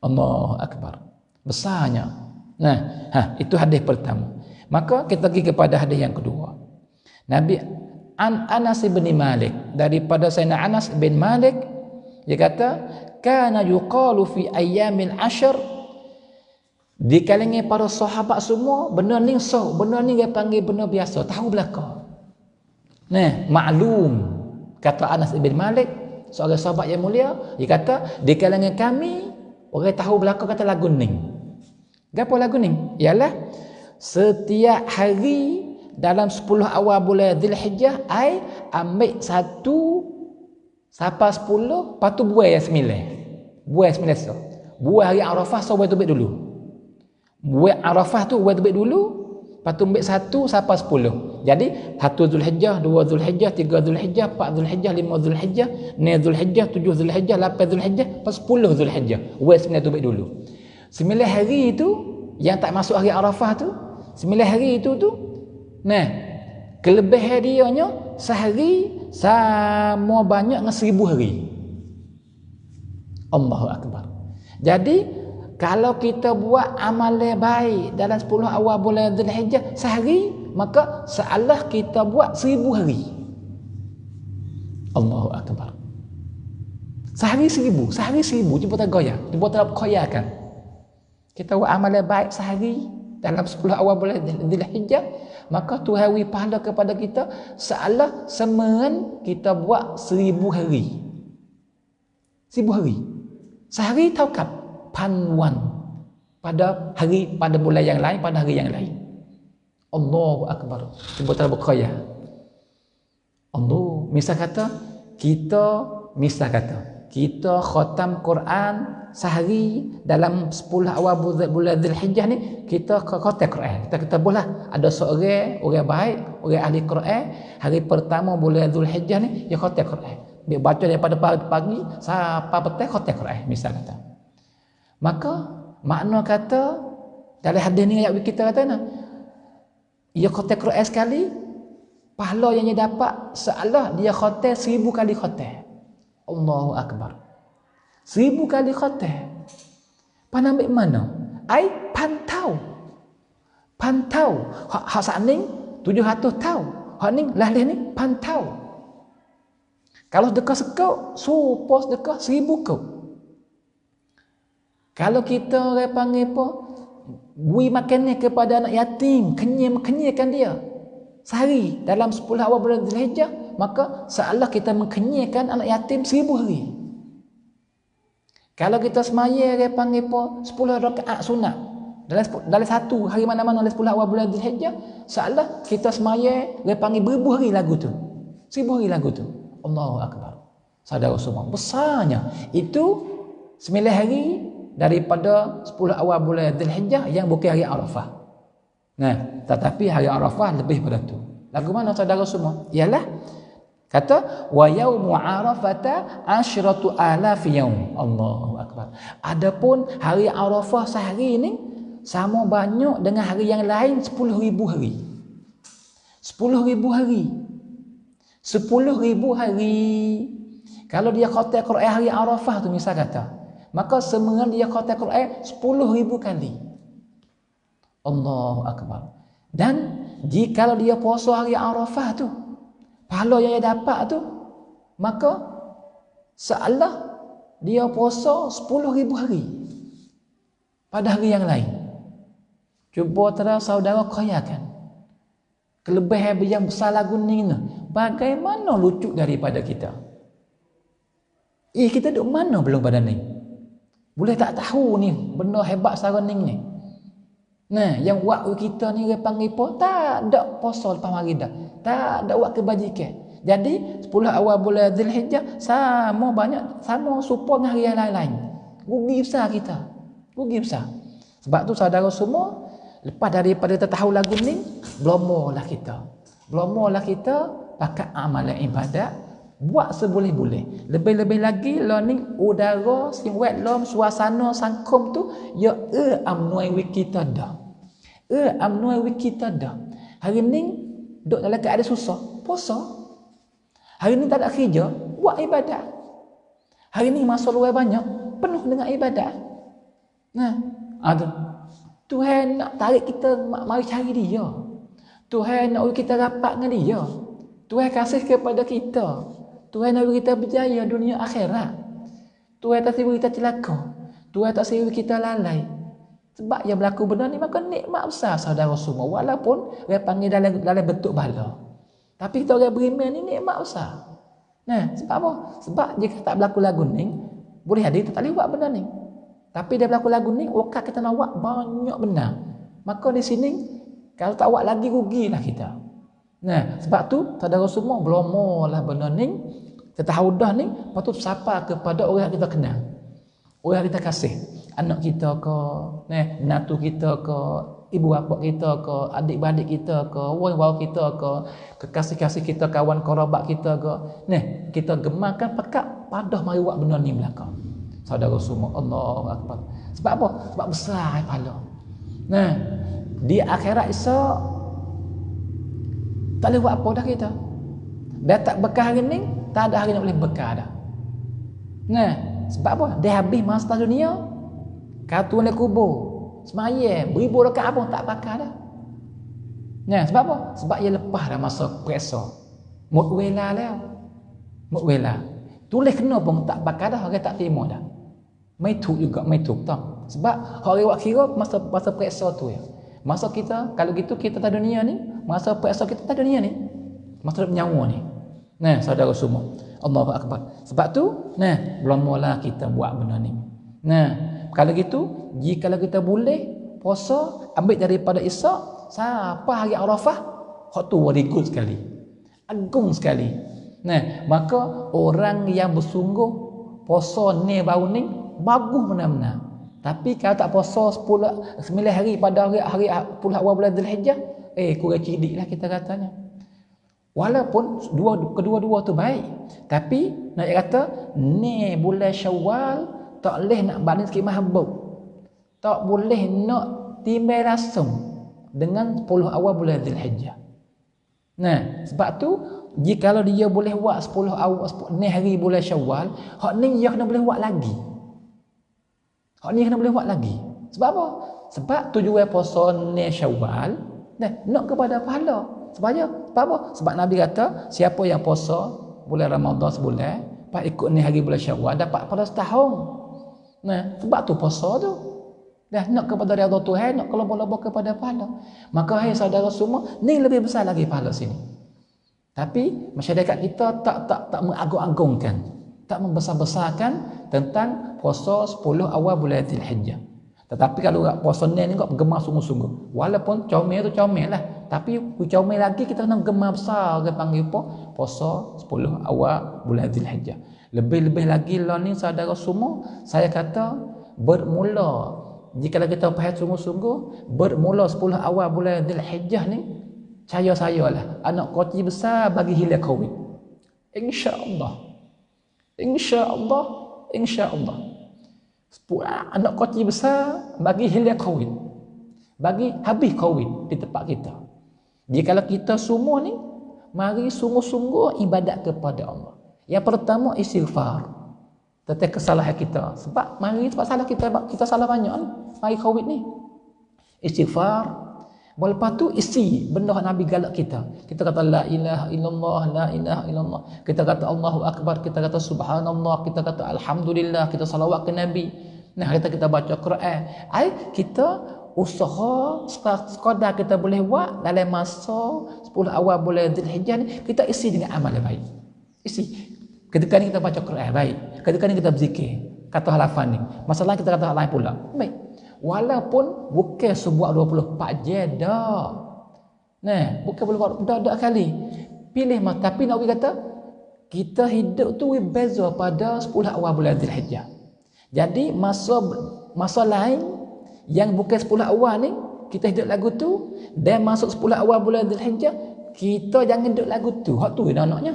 Allahu Akbar. Besarnya. Nah, itu hadis pertama. Maka kita pergi kepada hadis yang kedua. Nabi Anas bin Malik, daripada Sayyidina Anas bin Malik, dia kata, kana yuqalu fi ayyamil ashr, di kalangan para sahabat semua, benda ni dia panggil benda biasa, tahu belaka. Nah, maklum, kata Anas bin Malik, seorang sahabat yang mulia, dia kata, di kalangan kami, orang tahu belaka kata lagu ni. Apa lagu ni? Ialah setiap hari dalam 10 awal bulan Zulhijjah, ai ambil satu sampai 10, lepas tu buai yang 9. Buai 9 so. Buai hari Arafah so buai tubik dulu. Buat Arafah tu buat tebik dulu, lepas tu ambil 1 sampai 10. Jadi 1 Zulhijjah, 2 Zulhijjah, 3 Zulhijjah, 4 Zulhijjah, 5 Zulhijjah, 6 Zulhijjah, 7 Zulhijjah, 8 Zulhijjah, lepas 10 Zulhijjah. Buat 9 tebik dulu. 9 hari itu yang tak masuk hari Arafah tu, 9 hari itu tu, nah, kelebihan dianya sehari sama banyak dengan 1000 hari. Allahu Akbar. Jadi kalau kita buat amalan baik dalam 10 awal bulan Zulhijjah sehari, maka seolah kita buat 1000 hari. Allahu Akbar. Sehari 1000, cuba tak goyah, cuba tak koyahkan. Kita buat amalan baik sehari dalam 10 awal bulan Zulhijjah, maka Tuhan beri pahala kepada kita seolah semeran kita buat 1000 hari. 1000 hari. Sehari taukap panuan pada bulan yang lain, pada hari yang lain. Allahu Akbar. Cuba tak berkhayal. Allah, misal kata kita khatam Quran sehari dalam 10 awal bulan Zulhijjah ni, kita khatam Quran. Kita boleh ada seorang orang baik, orang ahli Quran, hari pertama bulan Zulhijjah ni dia khatam Quran. Dia baca daripada pagi sampai petang khatam Quran, misal kata. Maka makna kata dalam hadis ni ayat kita kata nah, ia khatam Quran sekali, pahala yang dia dapat seolah dia khatam 1000 kali khatam. Allahu Akbar. 1000 kali khatam. Pan ambil mana? Ai pantau. Hak saning 700 tahun. Hak ni lahlih ni pantau. Kalau dekat sekau, supos dekat 1000 kau. Kalau kita orang panggil apa, beri makannya kepada anak yatim, kenyangkan dia sehari dalam 10 awal bulan Zulhijjah, maka seolah kita mengkenyangkan anak yatim 1000 hari. Kalau kita semaya orang panggil apa, 10 rakaat sunat dalam satu hari mana-mana dalam 10 awal bulan Zulhijjah, seolah kita semaya orang panggil 1000 hari lagu tu. 1000 hari lagu tu. Allahu Akbar. Saudara semua, besarnya itu 9 hari daripada 10 awal bulan Zulhijjah yang bukan hari Arafah. Nah, tetapi hari Arafah lebih pada tu. Lagu mana saudara semua? Ialah kata wa yaumu arafata 10,000 yaum. Allahu Akbar. Adapun hari Arafah sehari ini sama banyak dengan hari yang lain 10,000 hari. 10,000 hari. 10,000 hari. Kalau dia khatam Quran hari Arafah tu misal kata, maka semeran dia khatam Quran 10,000 kali. Allahu Akbar. Dan jika dia puasa hari Arafah tu, pahala yang dia dapat tu, maka seolah dia puasa 10,000 hari pada hari yang lain. Cuba saudara kayakan kelebihan yang besar lagu ni, bagaimana lucu daripada kita. Kita duduk mana belum pada ni? Boleh tak tahu ni benda hebat sarning ni. Nah, yang buat kita ni dia panggil apa? Tak ada puasa lepas maghrib dah. Tak ada buat kebajikan. Jadi 10 awal bulan Zulhijjah sama banyak, sama serupa dengan hari yang lain-lain. Rugi besar kita. Rugi besar. Sebab tu saudara semua, lepas daripada kita tahu lagu ni, belomolah kita pakai amalan ibadat, buat seboleh-boleh. Lebih-lebih lagi learning udara, wetlam, suasana sangkum tu ya amnoi kita dah. Amnoi kita dah. Hari ni duduk dalam keadaan susah, puasa. Hari ni tak ada kerja, buat ibadat. Hari ni masa luar banyak, penuh dengan ibadat. Nah, ada Tuhan nak tarik kita, mari cari dia. Tuhan nak kita rapat dengan dia. Tuhan kasih kepada kita. Tuhan nak kita berjaya dunia akhirat. Tuhan tak sibuk kita celaka. Tuhan tak sibuk kita lalai. Sebab yang berlaku benda ni maka nikmat besar saudara semua. Walaupun orang panggil dalam bentuk bala. Tapi kita orang beriman ni nikmat besar. Nah, sebab apa? Sebab jika tak berlaku lagu ni, boleh ada kita tak boleh buat benda ni. Tapi dia berlaku lagu ni, waktu kita nak buat banyak benar. Maka di sini, kalau tak buat lagi, rugilah kita. Nah, sebab tu, saudara semua, belum lah benda ni, kita haudah ni, patut sapa kepada orang yang kita kenal. Orang yang kita kasih. Anak kita ke, menantu kita ke, ibu bapa kita ke, adik-beradik kita ke, orang-orang kita ke, kekasih-kasih kita, kawan kerabat kita ke. Kita gemakan pekat padah mari buat benda ni belakang. Saudara semua, Allahu Akbar. Sebab apa? Sebab besar pahala. Nah, di akhirat esok tak boleh buat apa dah kita. Dah tak bekah hari ni, tak ada hari nak boleh bekah dah. Nah, sebab apa? Dia habis masa dunia, kau nak kubur, semayang, beribu rakaat pun tak pakai dah. Nah, sebab apa? Sebab ia lepas dah masa periksa. Mutwela lah. Mutwela. Tulis kena pun tak pakai dah, orang tak terima dah. Mai tuk juga, mai tuk tau. Sebab hari buat kira masa periksa tu ya. Masa kita, kalau gitu kita tak dunia ni, masa periksa kita tak dunia ni. Masa nyawa ni. Nah, saudara semua. Allahu Akbar. Sebab tu, belum mula kita buat benda ni. Nah, kalau gitu, jika kita boleh puasa, ambil daripada Isyak sampai hari Arafah, hak tu very good sekali. Agung sekali. Nah, maka orang yang bersungguh puasa ni baru ni bagus benar-benar. Tapi kalau tak puasa 9 hari pada hari 10 awal bulan Zulhijjah, kurang cidiklah kita katanya. Walaupun kedua-dua tu baik, tapi nak kata ni bulan Syawal tak boleh nak banding sikit mahabub. Tak boleh nak timbal rasam dengan 10 awal bulan Zulhijjah. Nah, sebab tu jikalau dia boleh buat 10 awal ni hari bulan Syawal, hak ni dia kena boleh buat lagi. Hak ni kena boleh buat lagi. Sebab apa? Sebab tujuan puasa ni Syawal, nak kepada pahala. Sebab apa? Sebab Nabi kata, siapa yang puasa bulan Ramadan sebulan, pak ikut ni hari bulan Syawal dapat pahala setahun. Nah, sebab tu puasa tu. Nak kepada redha Tuhan, nak kelomba-lomba kepada pahala. Maka hai saudara semua, ni lebih besar lagi pahala sini. Tapi masyarakat kita tak mengagung-agungkan, tak membesar-besarkan tentang puasa 10 awal bulan Zulhijjah. Tetapi kalau puasa ni kau gemar sungguh-sungguh. Walaupun comel tu comel lah, tapi comel lagi kita kena gemar besar, orang panggil apa? Puasa 10 awal bulan Zulhijjah. Lebih-lebih lagi lah ni saudara semua, saya kata bermula, jika kita faham sungguh-sungguh, bermula 10 awal bulan Zulhijjah ni, saya lah anak kecil besar bagi hilang Covid. InsyaAllah. Anak kecil besar bagi hilang Covid. Bagi habis Covid di tempat kita. Jika kita semua ni, mari sungguh-sungguh ibadat kepada Allah. Yang pertama istighfar tentang kesalahan kita. Sebab salah kita salah banyak ni. Mari Covid ni. Istighfar. Lepas tu isi benda Nabi galak kita. Kita kata la ilaha illallah, la ilaha illallah. Kita kata Allahu Akbar, kita kata subhanallah, kita kata alhamdulillah, kita salawat ke Nabi. Nah, kita baca Quran. Kita usaha sekadar kita boleh buat dalam masa 10 awal bulan Zulhijjah ni, kita isi dengan amal yang baik. Isi. Ketika ni kita baca Quran baik. Ketika ni kita berzikir, kata halafan ni. Masalah kita kata hal lain pula. Baik. Walaupun bukan sebuah 24 jam dah. Bukan boleh dak kali. Pilih mas, tapi Nabi kata kita hidup tu beza pada 10 awal bulan Zulhijjah. Jadi masa lain yang bukan 10 awal ni kita hidup lagu tu, dan masuk 10 awal bulan Zulhijjah kita jangan hidup lagu tu. Hak tu anaknya.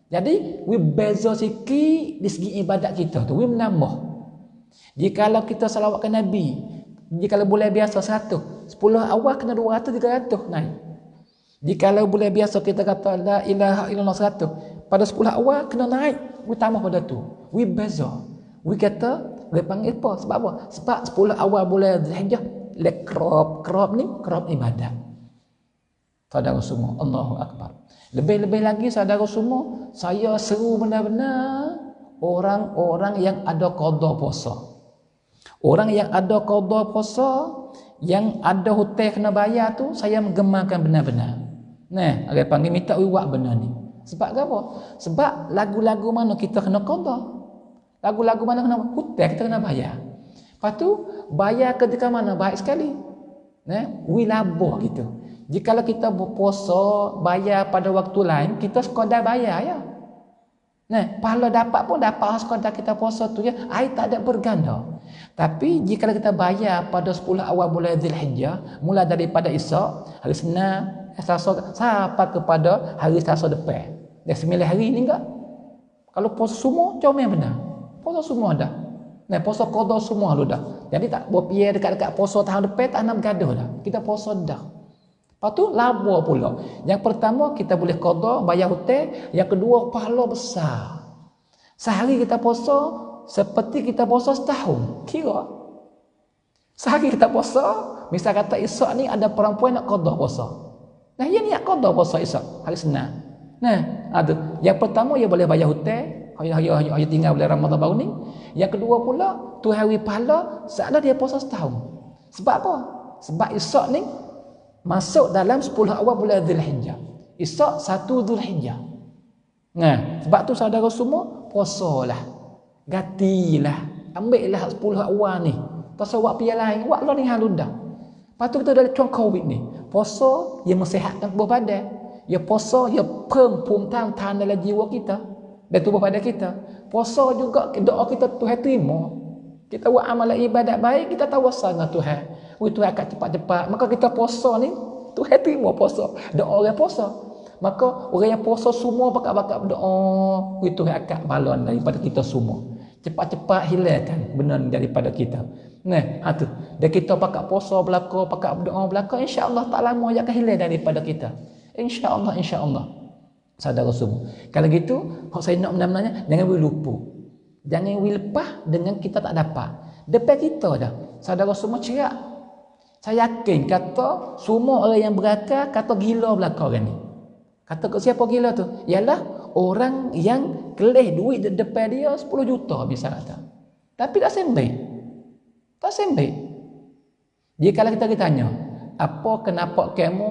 Jadi we beza sikit di segi ibadat kita tu, we menambah. Jikalau kita salawatkan Nabi, jikalau bulan biasa 100, 10 awal kena 200, 300 naik. Jikalau bulan biasa kita kata la ilaha illallah 100, pada 10 awal kena naik, we tambah pada tu. We beza. We kata, we panggil apa? Sebab apa? Sebab 10 awal bulan Zulhijjah, crop ibadat. Saudara semua, Allahu Akbar. Lebih-lebih lagi saudara semua, saya seru benar-benar orang-orang yang ada qada puasa. Orang yang ada qada puasa, yang ada hutang kena bayar tu, saya menggemarkan benar-benar. Nah, orang panggil minta uwak benar ni. Sebab apa? Sebab lagu-lagu mana kita kena qada. Lagu-lagu mana kena hutang kita kena bayar. Lepas tu bayar ketika mana baik sekali. Nah, we labah gitu. Jikalau kita berpuasa bayar pada waktu lain, kita sekadar bayar ya. Nah, pahala dapat pun dapat sekadar kita puasa tu ya, ai tak ada berganda. Tapi jika kita bayar pada 10 awal bulan Zulhijjah, mula daripada Isyak, hari Senin, Selasa sampai kepada hari Selasa depan. Dah 9 hari ni enggak? Kalau puasa semua, comel benar. Puasa semua dah. Nah, puasa qada semua lu dah. Jadi tak berpiar dekat-dekat puasa tahun depan tak nak bergaduh dah. Kita puasa dah. Lepas tu laba pula. Yang pertama kita boleh qada bayar hutang, yang kedua pahala besar. Sehari kita puasa seperti kita puasa setahun. Kira sehari kita puasa, misal kata Isyak ni ada perempuan nak qada puasa. Nah, dia niat qada puasa Isyak hari Senin. Nah, ada. Yang pertama dia boleh bayar hutang, hari tinggal bulan Ramadan baru ni. Yang kedua pula, tu hari pahala, seolah dia puasa setahun. Sebab apa? Sebab Isyak ni masuk dalam 10 awal bulan Zulhijjah. Isyak 1 Zulhijjah. Nah, sebab tu saudara semua puasalah. Gatilah. Ambillah 10 awal ni. Tak usah buat pihak lain. Buat lah ni haludah. Lepas tu kita dah cuang Covid ni. Puasa yang mensihatkan tubuh badan. Ya puasa ya pempuntan tahan dalam jiwa kita dan tubuh badan kita. Puasa juga doa kita Tuhan terima. Kita buat amalan ibadat baik, kita tawassul dengan Tuhan. Tuhan akan cepat-cepat. Maka kita puasa ni, Tuhan terima puasa. Doa orang puasa. Maka orang yang puasa semua bakat-bakat berdoa, Tuhan akan balon daripada kita semua. Cepat-cepat hilangkan benda daripada kita. Nah, tu. Dan kita pakat puasa belaka, pakat berdoa belaka, insya-Allah tak lama dia akan hilang daripada kita. Insya-Allah. Saudara semua. Kalau gitu, hak saya nak benar-benarnya jangan boleh lupa. Jangan boleh lepas dengan kita tak dapat. Depan kita dah. Saudara semua cerak. Saya yakin kata semua orang yang berakal kata gila belaka orang ni. Kata ke siapa gila tu? Ialah orang yang kelih duit di depan dia 10 juta bisa kata. Tapi tak sembih. Tak sembih. Dia kalau kita tanya, apa kenapa kamu,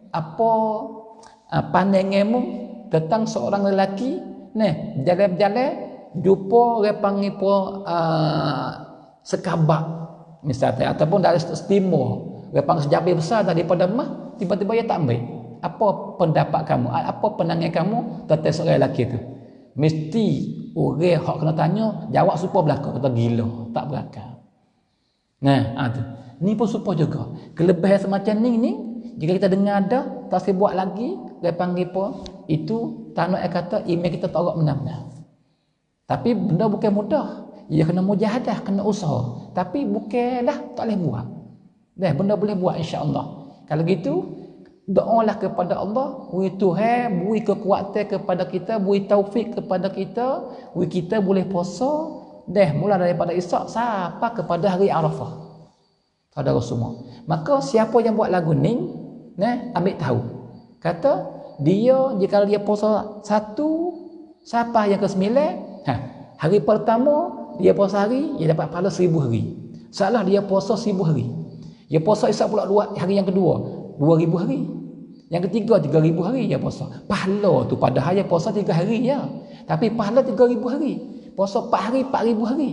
apa pandanganmu tentang seorang lelaki ni jalan-jalan jumpa orang panggil sekabak misalnya ataupun dari timur orang sejabi besar daripada mah tiba-tiba dia tak ambil. Apa pendapat kamu, apa pandangan kamu tentang seorang lelaki tu? Mesti orang hak kena tanya jawab supaya belaka, kata gila, tak berakal. Nah, tu. Ni pun supaya juga kelebihan semacam ni jika kita dengar ada tak buat lagi dia panggil apa itu tak nak kata email kita tolak benar-benar. Tapi benda bukan mudah. Ia kena mujahadah, kena usaha. Tapi bukanlah tak boleh buat. Dah benda boleh buat insya-Allah. Kalau gitu doalah kepada Allah, beri Tuhan, beri kekuatan kepada kita, beri taufik kepada kita, beri kita boleh puasa dah mula daripada Isyak sampai kepada hari Arafah. Saudara semua. Maka siapa yang buat lagu ni, ambil tahu. Kata dia jika dia puasa 1 sampai yang ke-9, hari pertama dia puasa hari, dia dapat pahala 1000 hari. Salah dia puasa 1000 hari. Dia puasa Isyak pula hari yang kedua, 2000 hari. Yang ketiga 3000 hari dia puasa. Pahala tu padahal dia puasa 3 hari ya. Tapi pahala 3000 hari. Puasa 4 hari 4000 hari.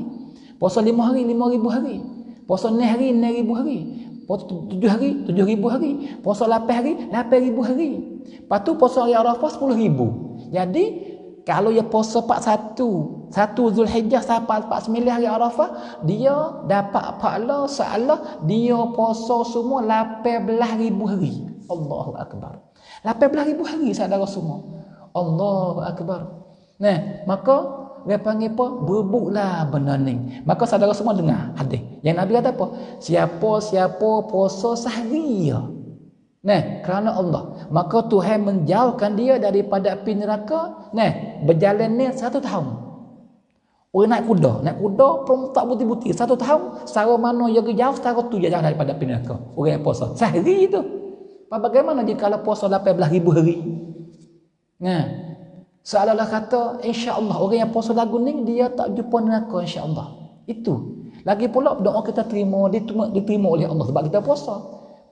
Puasa 5 hari 5000 hari. Puasa 6 hari 6000 hari. Puasa 7 hari 7000 hari. Puasa 8 hari 8000 hari. Lepas tu puasa hari Arafah 10000. Jadi kalau dia puasa 1 Zulhijjah sampai 49 hari Arafah, dia dapat pahala seolah dia puasa semua 18000 hari. Allahu Akbar. 18000 hari saudara semua. Allahu Akbar. Nah, maka dia panggil apa? Berbuklah benda ni. Maka saudara semua dengar hadis. Yang Nabi kata apa? Siapa-siapa puasa sehari ya. Nah, kerana Allah, maka Tuhan menjauhkan dia daripada api neraka. Nah, berjalan ni 1 tahun. Orang naik kuda pun tak buti-buti 1 tahun. Secara mana yang jauh, secara tu dia jauh daripada api neraka. Orang yang puasa sehari itu. Bagaimana jika kalau puasa 18,000 hari? Nah, seolah-olah kata insya-Allah orang yang puasa lagu ni dia tak jumpa neraka insya-Allah. Itu. Lagi pula doa kita diterima oleh Allah sebab kita puasa.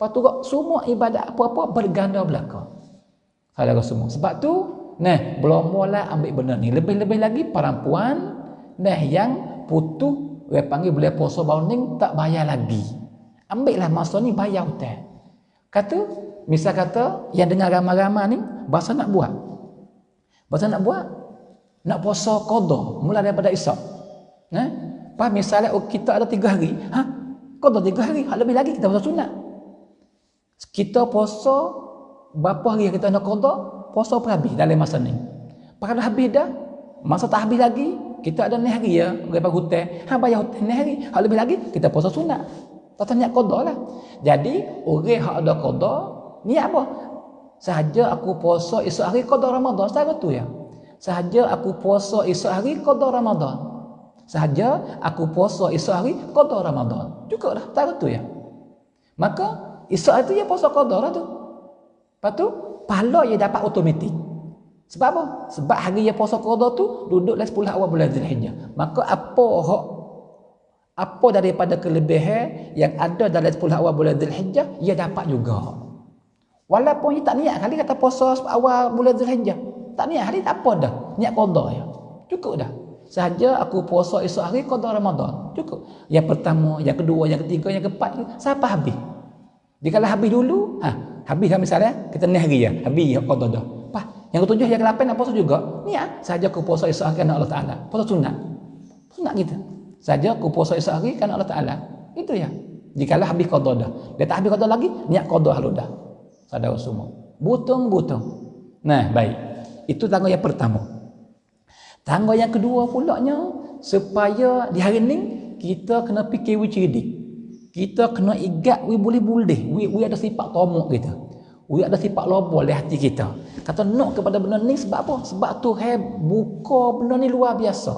Lepas tu semua ibadat apa-apa berganda belaka. Saudara semua. Sebab tu, belum mula ambil benda ni. Lebih-lebih lagi perempuan yang putus, orang panggil boleh puasa bauning tak bayar lagi. Ambillah masa ni bayar hutang. Misal kata yang dengar ramai-ramai ni bahasa nak buat. Nak puasa qada mula daripada Isyak. Pas misalnya kita ada 3 hari, qada 3 hari, hak lebih lagi kita puasa sunat. Kita puasa berapa hari kita nak qada, puasa pun habis dalam masa ni. Kalau habis dah, masa tak habis lagi, kita ada ni hari ya, lepas hutang, bayar hutang ni hari, hak lebih lagi kita puasa sunat. Tak niat qada lah. Jadi orang hak ada qada, niat apa? Sahaja aku puasa esok hari qada Ramadan, secara tu ya. Sahaja aku puasa esok hari qada Ramadan. Sahaja aku puasa esok hari qada Ramadan. Cukup dah, secara tu ya. Maka esok itu dia puasa qada lah tu. Lepas tu, pahala dia dapat automatik. Sebab apa? Sebab hari dia puasa qada tu, duduklah 10 awal bulan Zulhijjah. Maka apa daripada kelebihan yang ada dalam 10 awal bulan Zulhijjah, dia dapat juga. Walaupun dia tak niat kali kata puasa awal bulan Zulhijjah. Tak niat hari tak apa dah. Niat qada ya. Cukup dah. Sahaja aku puasa esok hari qada Ramadan. Cukup. Yang pertama, yang kedua, yang ketiga, yang keempat, sampai habis. Jika habis dulu, habis dah misalnya, kita ni hari ya, habis qada dah. Yang ketujuh, yang ke-8 nak puasa juga. Niat, sahaja aku puasa esok hari kerana Allah Ta'ala. Puasa sunat. Sunat kita. Sahaja aku puasa esok hari kerana Allah Ta'ala. Itu ya. Jika habis qada dah. Dia tak habis qada lagi, niat qada halu dah. Saudara semua. Butung-butung. Nah, baik. Itu tangga yang pertama. Tangga yang kedua pulaknya, supaya di hari ni, kita kena fikir cerdik. Kita kena igat, boleh-boleh. We ada sifat tomok kita. We ada sifat lobo di hati kita. Kata nak kepada benda ni sebab apa? Sebab Tuhan buka benda ni luar biasa.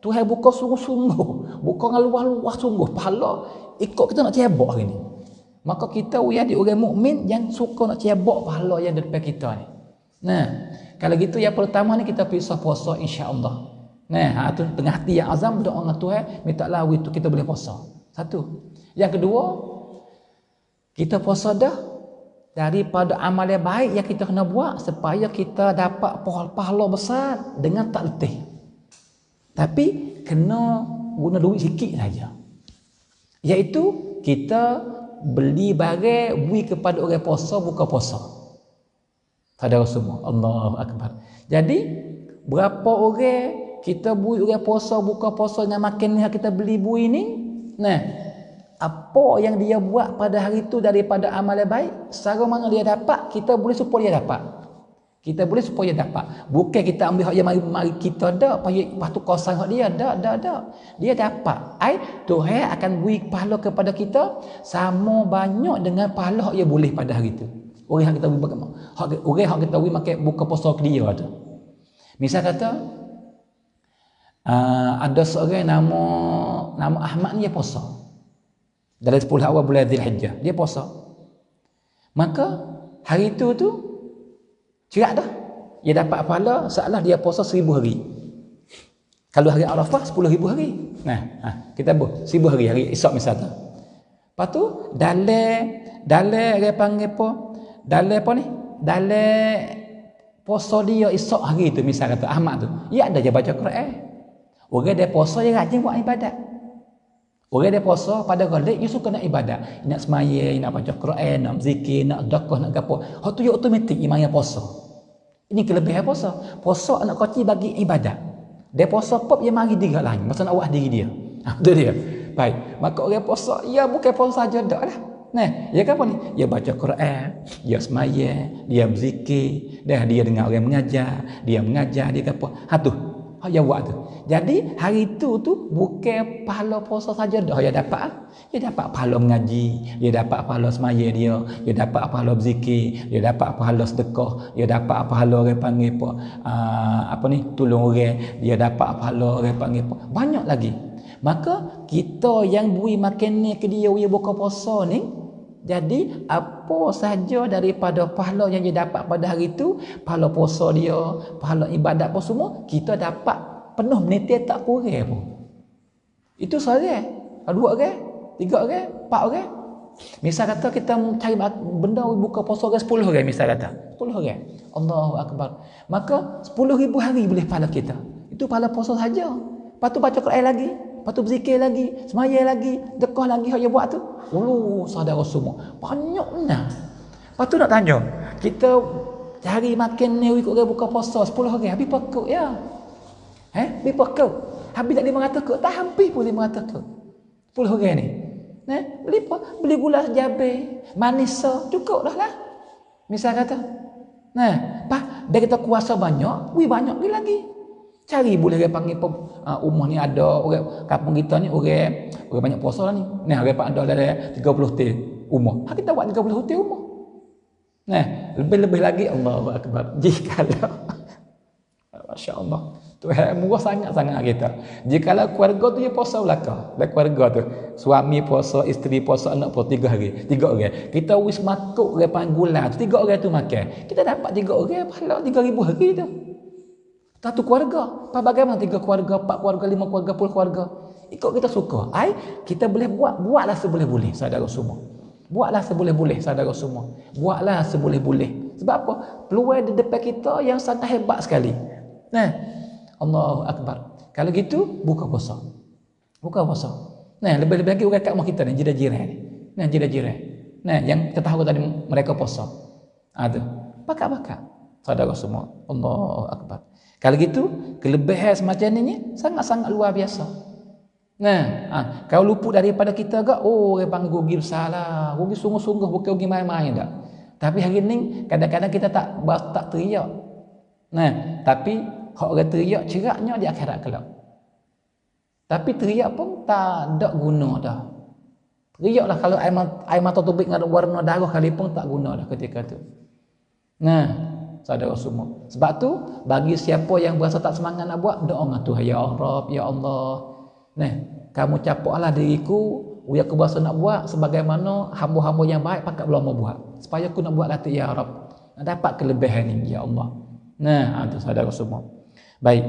Tuhan buka sungguh-sungguh. Buka dengan luar-luar sungguh. Pahala ikut kita nak cebok hari ni. Maka kita ada orang mukmin yang suka nak cebok pahala yang di depan kita ni. Nah, kalau gitu yang pertama ni kita pisah puasa insya-Allah. Nah, itu tengah hati yang azam doa dengan Tuhan, minta lah itu kita boleh puasa. Satu. Yang kedua, kita puasa dah daripada amal yang baik yang kita kena buat supaya kita dapat pahala besar dengan tak letih. Tapi kena guna duit sikit saja. Iaitu kita beli barang beri kepada orang puasa buka puasa. Saudara semua, Allahu Akbar. Jadi berapa orang kita beri orang puasa buka puasa dengan makan yang kita beli beri ni, apa yang dia buat pada hari itu daripada amal yang baik, secara mana dia dapat, kita boleh supaya dia dapat. Kita boleh supaya dia dapat. Bukan kita ambil hak yang mari kita dak, lepas tu kosong hak dia, dak. Dia dapat. Tuhan akan beri pahala kepada kita sama banyak dengan pahala hak yang boleh pada hari itu. Orang yang kita beri bagaimana? Orang yang kita beri makan buka puasa ke dia tu. Misal kata ada seorang nama Ahmad ni dia puasa. Dalam 10 awal bulan Zulhijjah dia puasa. Maka hari itu tu cerak dah. Dia dapat pahala seolah dia puasa 1000 hari. Kalau hari Arafah 10,000 hari. Kita buat 1000 hari, hari Isyak misalnya. Lepas tu dalam dia panggil apa? Dalam puasa dia Isyak hari tu misal kata Ahmad tu. Dia ada je baca Quran. Orang dia puasa dia rajin buat ibadat. Orang dia puasa pada galik, dia suka nak ibadat. Nak semayang, nak baca Quran, nak zikir, nak dakah, nak apa. Hak tu dia automatik iman puasa. Ini kelebihan puasa. Puasa anak kecil bagi ibadat. Dia puasa pop dia mari diri lain. Masa nak awak diri dia. Itu dia. Baik. Maka orang puasa, ya bukan puasa saja dak lah. Ya apa ni? Dia baca Quran, dia semayang, dia berzikir, dia dengar orang mengajar, dia apa. Tu. hak yang buat tu. Jadi hari tu bukan pahala puasa saja dah dia dapat. Dia dapat pahala mengaji, dia dapat pahala semaya dia dapat pahala berzikir, dia dapat pahala sedekah, dia dapat pahala orang panggil apa ni, tolong orang, dia dapat pahala orang panggil banyak lagi. Maka kita yang beri makan ni ke dia buka puasa ni, jadi apa sahaja daripada pahala yang dia dapat pada hari itu, pahala puasa dia, pahala ibadat pun semua, kita dapat penuh meniti tak kurang pun. Itu seorang, dua orang, tiga orang, empat orang. Misal kata kita cari benda buka puasa orang 10 orang, misal kata 10 orang. Allahu Akbar. Maka 10,000 hari boleh pahala kita. Itu pahala puasa saja. Lepas tu baca Quran lagi, lepas tu berzikir lagi, semaya lagi, dekah lagi hak dia buat tu. Saudara semua. Banyaknya. Lepas tu nak tanya, kita cari makan ni ikut orang buka puasa 10 orang, habis pokok ya. Habis pokok. Habis tak 500 ke? Tak habis pun 500 ke. 10 orang ni. Beli gula sejabe, manis cukup dah lah. Misal kata. Dah kita kuasa banyak, banyak lagi. Cari boleh orang panggil rumah ni ada orang kampung kita ni orang banyak puasa lah ni. Orang ada 30 hotel rumah. Kita buat 30 hotel rumah. Lebih-lebih lagi Allahu Akbar. Jikalau masya-Allah. Tuhan murah sangat-sangat kita. Jikalau keluarga tu dia puasa belaka. Dan keluarga tu suami puasa, isteri puasa, anak puasa 3 hari, 3 orang. Kita wis makuk orang panggulan, 3 orang tu makan. Kita dapat 3 orang pahala 3,000 hari tu. Satu keluarga. Bagaimana 3 keluarga, 4 keluarga, 5 keluarga, 10 keluarga. Ikut kita suka. Kita boleh buatlah seboleh-boleh saudara semua. Buatlah seboleh-boleh saudara semua. Buatlah seboleh-boleh. Sebab apa? Peluang di depan kita yang sangat hebat sekali. Allahu Akbar. Kalau gitu buka puasa. Buka puasa. Lebih-lebih lagi orang kat rumah kita ni, jiran-jiran ni. Jiran-jiran. Yang kita tahu tadi mereka puasa. Tu. Bakat-bakat. Saudara semua. Allahu Akbar. Kalau gitu, kelebihan semacam ini sangat-sangat luar biasa. Kalau luput daripada kita ke, orang panggil rugi besar lah. Rugi sungguh-sungguh, bukan rugi main-main tak. Tapi hari ni, kadang-kadang kita tak teriak. Tapi, orang teriak, ceraknya di akhirat kelak. Tapi teriak pun tak ada guna dah. Teriaklah kalau air mata tubik dengan warna darah kali pun tak guna dah ketika tu. Saudara semua. Sebab tu bagi siapa yang berasa tak semangat nak buat, doa dengan Tuhan, ya Allah, ya Allah. Kamu capaklah diriku, aku berasa nak buat sebagaimana hamba-hamba yang baik pakat belum mau buat. Supaya aku nak buat latih ya Rabb. Nak dapat kelebihan ni ya Allah. Itu saudara semua. Baik.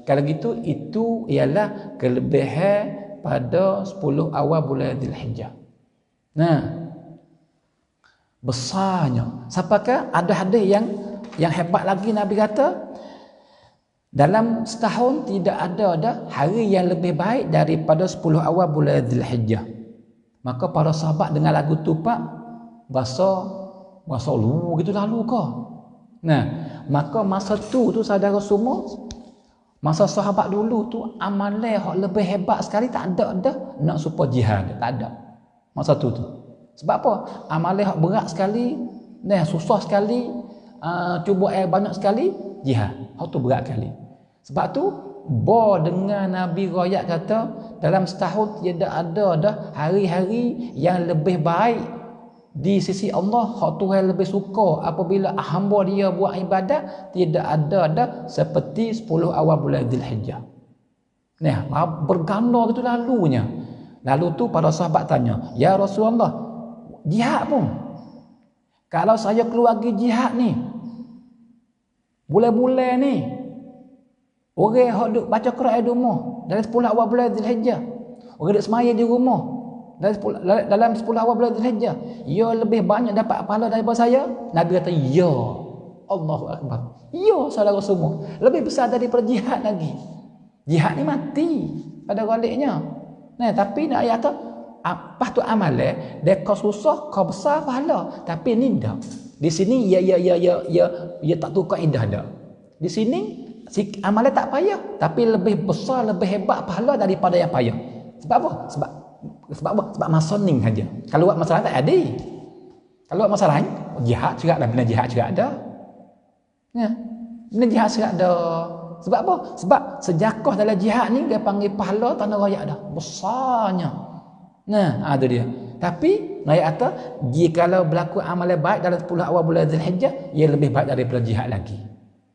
Kalau gitu itu ialah kelebihan pada 10 awal bulan Dzulhijjah. Besarnya. Siapakah ada hadis yang hebat lagi Nabi kata dalam setahun tidak ada hari yang lebih baik daripada 10 awal bulan Dzulhijjah. Maka para sahabat dengan lagu tu pak bahasa lu gitu lalu kau. Maka masa tu saudara semua, masa sahabat dulu tu amalan yang lebih hebat sekali tak ada nak supaya jihad, tak ada. Masa tu. Sebab apa? Amalan yang berat sekali, susah sekali, cuba banyak sekali, jihad. Hak tu berat sekali. Sebab tu dengan Nabi royak kata dalam setahun tidak ada dah hari-hari yang lebih baik di sisi Allah, hak Tuhan lebih suka apabila hamba dia buat ibadat, tidak ada dah seperti 10 awal bulan Dzulhijjah. Berganda gitu lalunya. Lalu tu para sahabat tanya, "Ya Rasulullah, jihad pun. Kalau saya keluar pergi jihad ni, bulan-bulan ni, orang hok duk baca Quran di rumah dalam 10 awal bulan Dzulhijjah. Orang duk semaya di rumah dalam 10 awal bulan Dzulhijjah. Ya lebih banyak dapat pahala daripada saya?" Nabi kata, "Ya." Allahu Akbar. Ya saudara semua. Lebih besar daripada jihad lagi. Jihad ni mati pada galiknya. Tapi nak ayat tu apa tu amalan dia kau susah kau besar pahala, tapi ni dah. Di sini ya tak tukar indah dah. Di sini amalan tak payah, tapi lebih besar, lebih hebat pahala daripada yang payah. Sebab apa? Sebab masa ni saja. Kalau buat masalah tak ada. Kalau buat masalah jihad juga ada, benda jihad juga ada. Benda jihad juga ada. Sebab apa? Sebab sejakah dalam jihad ni dia panggil pahala tanah raya dah. Besarnya. Nah, ada dia. Tapi Nabi kata, jikalau berlaku amalan baik dalam 10 awal bulan Zulhijjah, ia lebih baik daripada jihad lagi.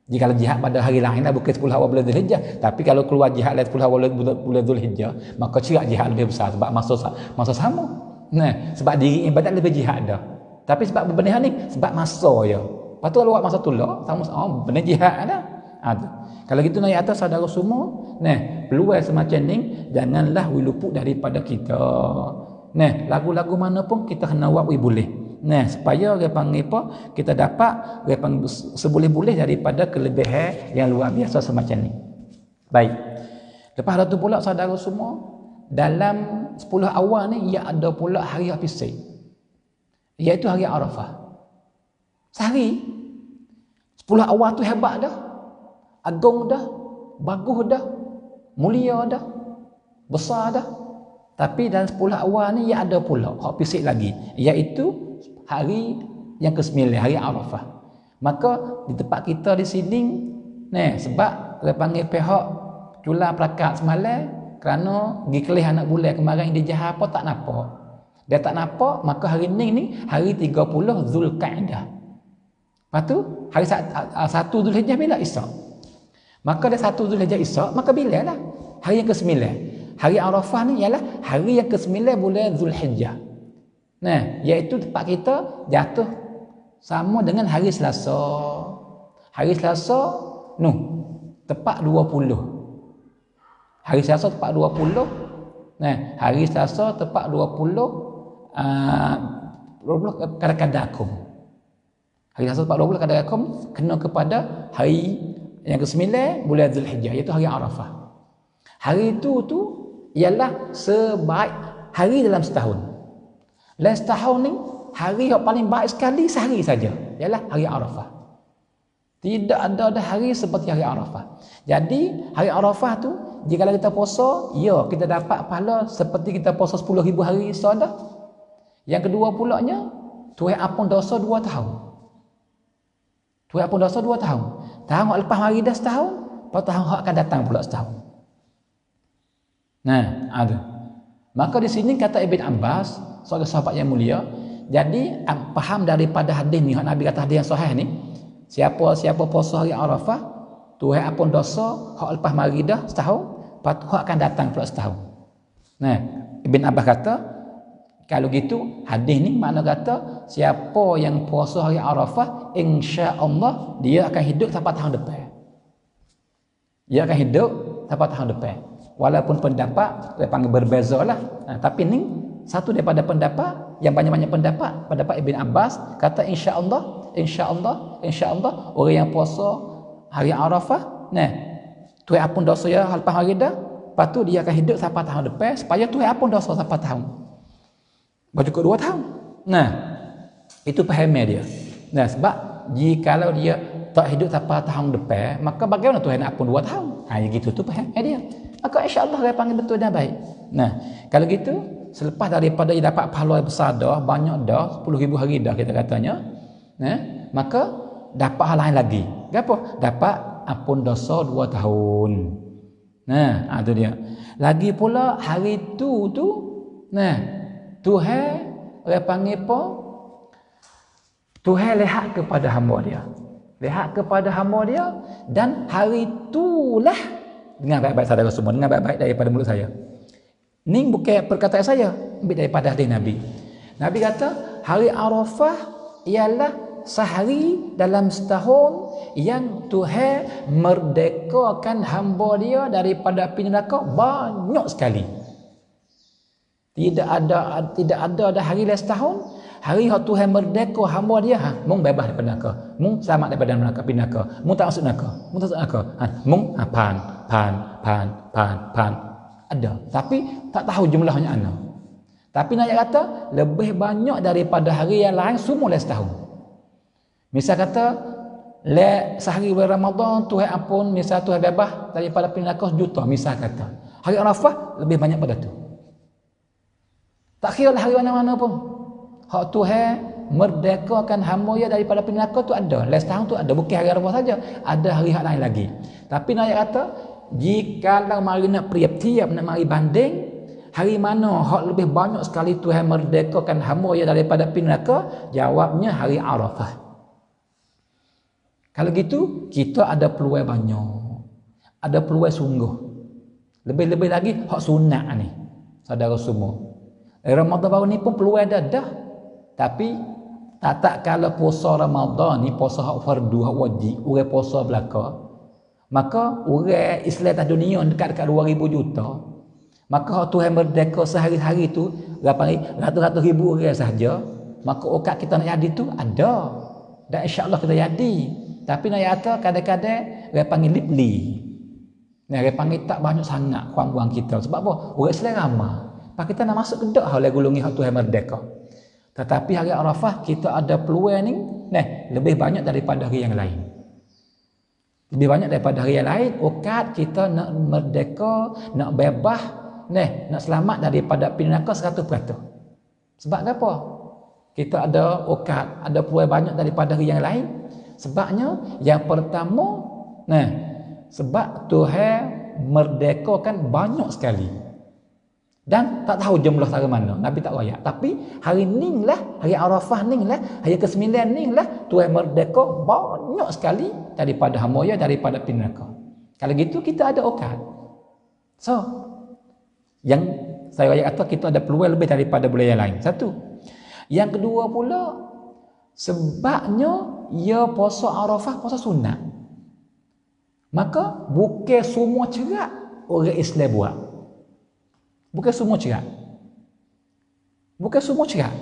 Jikalau jihad pada hari lain bukan 10 awal bulan Zulhijjah, tapi kalau keluar jihad dalam 10 awal bulan Zulhijjah, maka cerak jihad lebih besar sebab masa sama. Nah, sebab diri ibadat lebih jihad dah. Tapi sebab bebenah ni sebab masa je. Lepas tu kalau buat masa tu lah sama benar jihad dah. Ada. Kalau gitu naik atas saudara semua, nah, peluang semacam ni janganlah luput daripada kita. Nah, lagu-lagu mana pun kita kena buat boleh. Nah, supaya dia panggil apa? Kita dapat dia panggil seboleh-boleh daripada kelebihan yang luar biasa semacam ni. Baik. Lepas tu pula saudara semua, dalam 10 awal ni ia ada pula hari hafiz, iaitu hari Arafah. Sehari 10 awal tu hebat dah, agung dah, bagus dah, mulia dah, besar dah. Tapi dalam 10 awal ni ia ada pula hak fisik lagi, iaitu hari yang ke-9, hari Arafah. Maka di tempat kita di sini nah, sebab dia panggil pihak cula pelakat semalam kerana pergi kelih anak bulan kemarin dia jahat apa tak nampak. Dia tak nampak, maka hari ni hari 30 Zulkaidah. Lepas tu hari 1 Zulhijjah bila Isyak. Maka dia 1 Zulhijjah Isyak, maka bila lah hari yang ke-9. Hari Arafah ni ialah hari yang ke-9 bulan Zulhijjah. Nah, iaitu tempat kita jatuh sama dengan hari Selasa. Hari Selasa tepat 20. Hari Selasa tepat 20. Nah, hari Selasa tepat 20 kadang-kadang akum. Hari Selasa tepat 20 kadang-kadang akum kena kepada hari yang ke-9 bulan Zulhijjah, iaitu hari Arafah. Hari itu ialah sebaik hari dalam setahun. Dalam setahun ni hari yang paling baik sekali sehari saja, ialah hari Arafah. Tidak ada hari seperti hari Arafah. Jadi hari Arafah tu jika kita puasa, ya kita dapat pahala seperti kita puasa 10,000 hari sahaja. Yang kedua pulaknya, Tuhan ampun dosa 2 tahun. Tuhan ampun dosa 2 tahun. Tahun lepas mari dah setahun, lepas tahun akan datang pula setahun. Nah, ada. Maka di sini kata Ibn Abbas, seorang sahabat yang mulia, jadi faham daripada hadis ni, Nabi kata hadis yang sahih ni, siapa puasa hari Arafah, Tuhan ampun dosa hak lepas mari dah setahun, lepas tu akan datang pula setahun. Nah, Ibn Abbas kata, kalau gitu hadis ni makna kata siapa yang puasa hari Arafah, insya-Allah dia akan hidup sampai tahun depan. Dia akan hidup sampai tahun depan. Walaupun pendapat dia panggil berbezalah. Tapi ni satu daripada pendapat yang banyak-banyak pendapat Ibn Abbas kata insya-Allah orang yang puasa hari Arafah, nah, Tuhan ampun dosa ya lepas hari dah, lepas tu dia akan hidup sampai tahun depan supaya Tuhan ampun dosa sampai tahun. Cukup 2 tahun. Nah, itu fahamnya dia. Nah, sebab jikalau dia tak hidup sampai tahun depan, maka bagaimana Tuhan nak ampun 2 tahun? Gitu tu fahamnya dia. Maka insya-Allah dia panggil betul dan baik. Nah, kalau gitu selepas daripada dia dapat pahala besar dah, banyak dah, 10,000 hari dah kita katanya, nah, maka dapat hal lain lagi. Apa? Dapat ampun dosa 2 tahun. Nah, itu dia. Lagi pula hari tu nah, Tuhan dia panggil apa? Tuhan lihat kepada hamba dia. Lihat kepada hamba dia dan hari itulah, dengar baik-baik saudara semua, dengar baik-baik daripada mulut saya. Ini bukan perkataan saya, ambil daripada hadis Nabi. Nabi kata, hari Arafah ialah sehari dalam setahun yang Tuhan merdekakan hamba dia daripada api neraka banyak sekali. Tidak ada hari dalam setahun hari yang Tuhan merdeka hamba dia, mung bebas daripada neraka, mung selamat daripada neraka, api neraka, mung tak masuk neraka, mung pan ada, tapi tak tahu jumlahnya ana. Tapi nak kata lebih banyak daripada hari yang lain semua dalam setahun. Misal kata sehari bulan Ramadan Tuhan ampun, misal Tuhan bebas daripada api neraka 1 juta, misal kata. Hari Arafah lebih banyak pada tu. Tak kira lah hari mana-mana pun. Hak Tuhan merdekakan hamba ya daripada api neraka tu ada. Last tahun tu ada, bukan hari Arafah saja, ada hari hak lain lagi. Tapi nak kata jikalau mari nak priap-tiap, nak mari banding, hari mana hak lebih banyak sekali Tuhan merdekakan hamba ya daripada api neraka? Jawabnya hari Arafah. Kalau gitu kita ada peluang banyak, ada peluang sungguh. Lebih-lebih lagi hak sunat ni, saudara semua. Ramadan baru ni pun peluang dah. Tapi tak kalau puasa Ramadan ni puasa hak fardu, hak wajib, orang puasa belaka, maka orang Islam atas dunia dekat-dekat 2000 juta. Maka hak Tuhan merdeka sehari-hari tu ratus-ratus ribu orang sahaja, maka okat kita nak jadi tu ada. Dan insya-Allah kita jadi. Tapi nak kata kadang-kadang orang panggil lip-li. Nah, orang panggil tak banyak sangat kurang-kurang kita. Sebab apa? Orang Islam ramai. Pak kita nak masuk ke dak hal golongi hak Tuhan merdeka. Tetapi hari Arafah kita ada peluang ni, lebih banyak daripada hari yang lain. Lebih banyak daripada hari yang lain, okat kita nak merdeka, nak bebas, nak selamat daripada api neraka 100%. Sebab apa? Kita ada okat, ada peluang banyak daripada hari yang lain. Sebabnya yang pertama, sebab Tuhan merdekakan banyak sekali. Dan tak tahu jumlah cara mana, Nabi tak royak. Tapi hari ni lah, hari Arafah ni lah, hari ke-9 ni lah, Tuhan merdeka banyak sekali daripada hamba ya, daripada api neraka. Kalau gitu kita ada okat. So, yang saya royak kata kita ada peluang lebih daripada bulan yang lain. Satu. Yang kedua pula, sebabnya ya puasa Arafah puasa sunat. Maka bukan semua cerak orang Islam buat. Bukan semua cerak. Bukan semua cerak.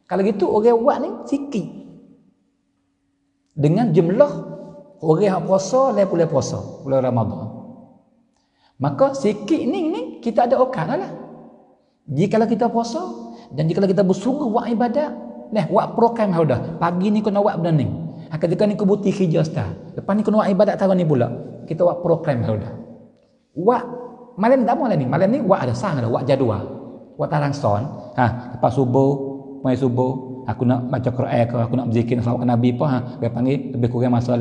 Kalau gitu orang buat ni sikit. Dengan jumlah orang yang puasa lain bulan puasa, bulan Ramadan. Maka sikit ni kita ada okat lah. Jikalau kita puasa dan jikalau kita bersungguh buat ibadat, buat program dah. Pagi ni kena buat benda ni. Ketika ni kebuti kerja star. Lepas ni kena buat ibadat tahun ni pula. Kita buat program dah. Buat malam tak boleh ni. Malam ni buat ada sang ada, buat jadual. Buat tarang son. Lepas subuh, mai subuh, aku nak baca Quran ke, aku nak berzikir nak selawat Nabi apa, dia panggil lebih kurang masa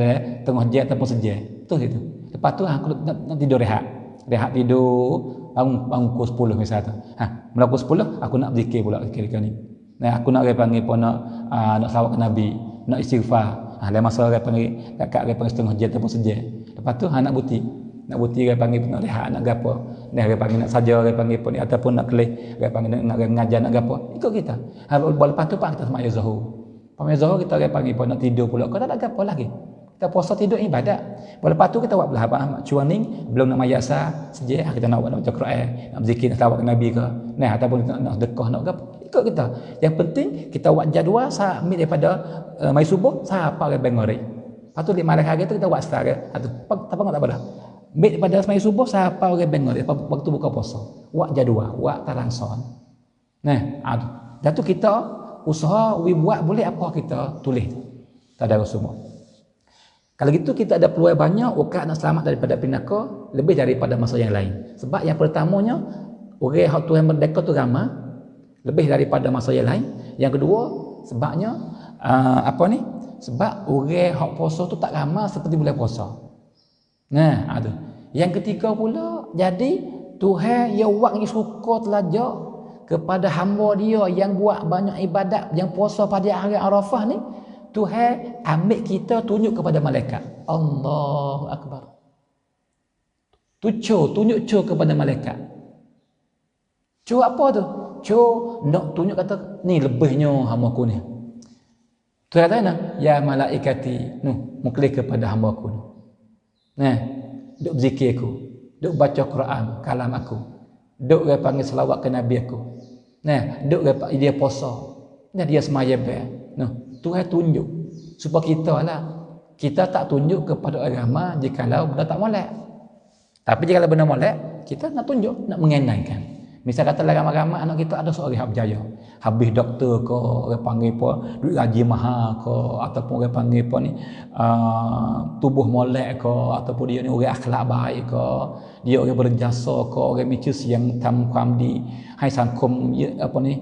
tengah jam ataupun sejam. Itu. Lepas tu aku nak tidur rehat. Rehat tidur, bangun pukul 10 misal tu. Mula pukul 10 aku nak berzikir pula kira-kira ni. Aku nak dia panggil pun nak selawat Nabi, nak istighfar. Lain masa dia panggil kakak dia panggil setengah jam ataupun sejam. Lepas tu nak buti. Nak buti dia panggil nak rehat, nak gapo. Dia panggil nak saja, dia panggil pun ataupun nak kelih, dia panggil nak mengajar, nak gapo. Ikut kita. Lepas tu pak kita sembahyang Zuhur. Sembahyang Zuhur kita dia panggil pun nak tidur pula. Kau tak ada gapo lagi. Kita puasa tidur ibadat. Lepas tu kita buat belah apa? Cuaning belum nak mayasa sejak kita nak buat baca Quran, nak berzikir, nak selawat Nabi ke. Ataupun nak sedekah, nak gapo. Ikut kita. Yang penting kita buat jadual sambil daripada mai subuh sampai bengori. Lepas tu 5 hari tu kita buat start. Tak apa dah. Ambil daripada semai subuh sampai orang bengor waktu buka puasa. Buat jadual, buat tarang son. Dan tu kita usaha buat boleh apa kita tulis. Tadarus semua. Kalau gitu kita ada peluang banyak okat nak selamat daripada api neraka lebih daripada masa yang lain. Sebab yang pertamanya orang hak Tuhan merdeka tu ramai lebih daripada masa yang lain. Yang kedua sebabnya sebab orang hak puasa tu tak ramai seperti bulan puasa. Ada. Yang ketiga pula, jadi Tuhan ya wak yang suka telajak kepada hamba dia yang buat banyak ibadat, yang puasa pada hari Arafah ni, Tuhan ambil kita tunjuk kepada malaikat. Allahu Akbar. Tunjuk kepada malaikat. Apa tu? Nak tunjuk kata ni lebihnya hamba aku ni. Tuhan kata ya malaikati, muklis kepada hamba aku ni. Duk berzikir aku, duk baca Quran kalam aku, duk dia panggil selawat ke Nabi aku, duk dia puasa, dia sembahyang. Tuhan tunjuk supaya kita tak tunjuk kepada agama jikalau benda tak molek. Tapi jikalau benda molek, kita nak tunjuk, nak mengenaikan. Misal kata ramai-ramai anak kita ada seorang yang berjaya, habis doktor ke, orang panggil apa, duit gaji mahal ke, ataupun orang panggil apa ni, tubuh molek ke, ataupun dia ni orang akhlak baik ke, dia orang berjasa ke, orang micus yang tam kuam di hai sangkum ya apa ni,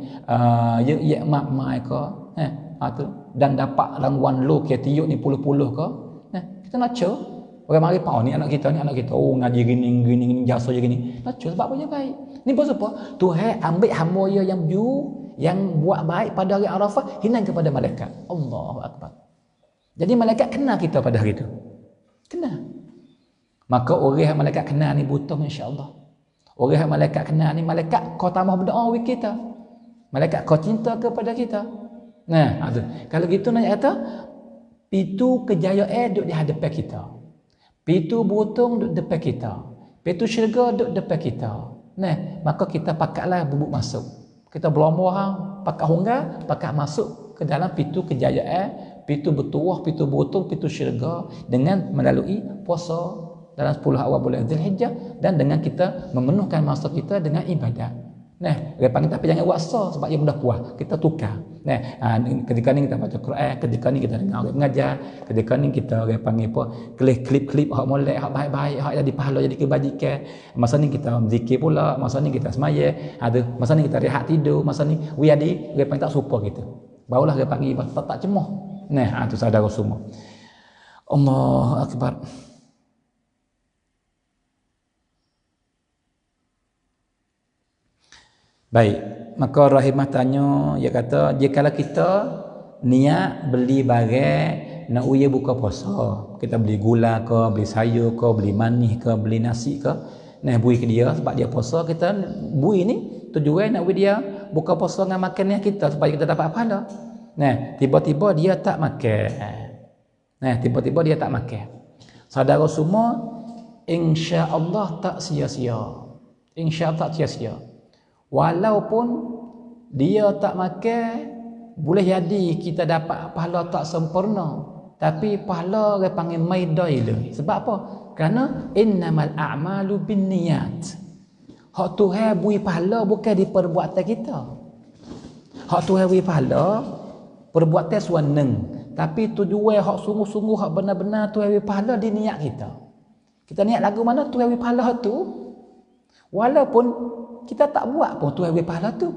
ya mak mai ke, tu, dan dapat rangguan low ke tiuk ni puluh-puluh ke. Nah, kita nak cer. Orang mari pau ni anak kita. Oh ngaji gini jasa je gini. Nak cer sebab apa je baik. Ni pasal apa? Tuhan ambil hamba dia yang buat baik pada hari Arafah hilang kepada malaikat. Allahu akbar. Jadi malaikat kenal kita pada hari itu. Kenal. Maka orang yang malaikat kenal ni butuh insya-Allah. Orang yang malaikat kenal ni malaikat kau tambah berdoa with kita. Malaikat kau cinta kepada kita. Nah, tu. Kalau gitu nak kata pintu kejayaan duduk di hadapan kita. Pintu beruntung duduk depan kita. Pintu syurga duduk depan kita. Nah, maka kita pakatlah bubuk masuk. Kita berlomba pakat hunggar, pakat masuk ke dalam pintu kejayaan, pintu bertuah, pintu beruntung, pintu syurga dengan melalui puasa dalam 10 awal bulan Zulhijjah dan dengan kita memenuhkan masa kita dengan ibadat. Nah, dia panggil tapi jangan waksa sebab dia mudah puas. Kita tukar. Nah, ketika ni kita baca Quran, ketika ni kita dengar orang mengajar, ketika ni kita orang panggil apa? Klip hak molek, hak baik-baik, hak jadi pahala, jadi kebajikan. Masa ni kita zikir pula, masa ni kita semaya, ada masa ni kita rehat tidur, masa ni wiadi, orang panggil tak serupa kita. Barulah dia panggil tak cemoh. Nah, tu saudara semua. Allahu akbar. Baik, maka Rahimah tanya, dia kata, jikalau kita niat beli barang nak uya buka puasa, kita beli gula ke, beli sayur ke, beli manis ke, beli nasi ke, nah bui ke dia sebab dia puasa, kita bui ni tujuan nak bui dia buka puasa dengan makannya kita supaya kita dapat pahala. Nah, tiba-tiba dia tak makan. Saudara semua, insya-Allah tak sia-sia. Insya-Allah tak sia-sia. Walaupun dia tak makan, boleh jadi kita dapat pahala tak sempurna, tapi pahala dia panggil maidail. Sebab apa? Kerana innamal a'malu binniyat. Hak Tuhan beri pahala bukan di perbuatan kita. Hak Tuhan beri pahala perbuatan suaneng, tapi tujuan hak sungguh-sungguh, hak benar-benar Tuhan beri pahala di niat kita. Kita niat lagu mana Tuhan beri pahala tu, walaupun kita tak buat pun Tuhan beri pahala tu.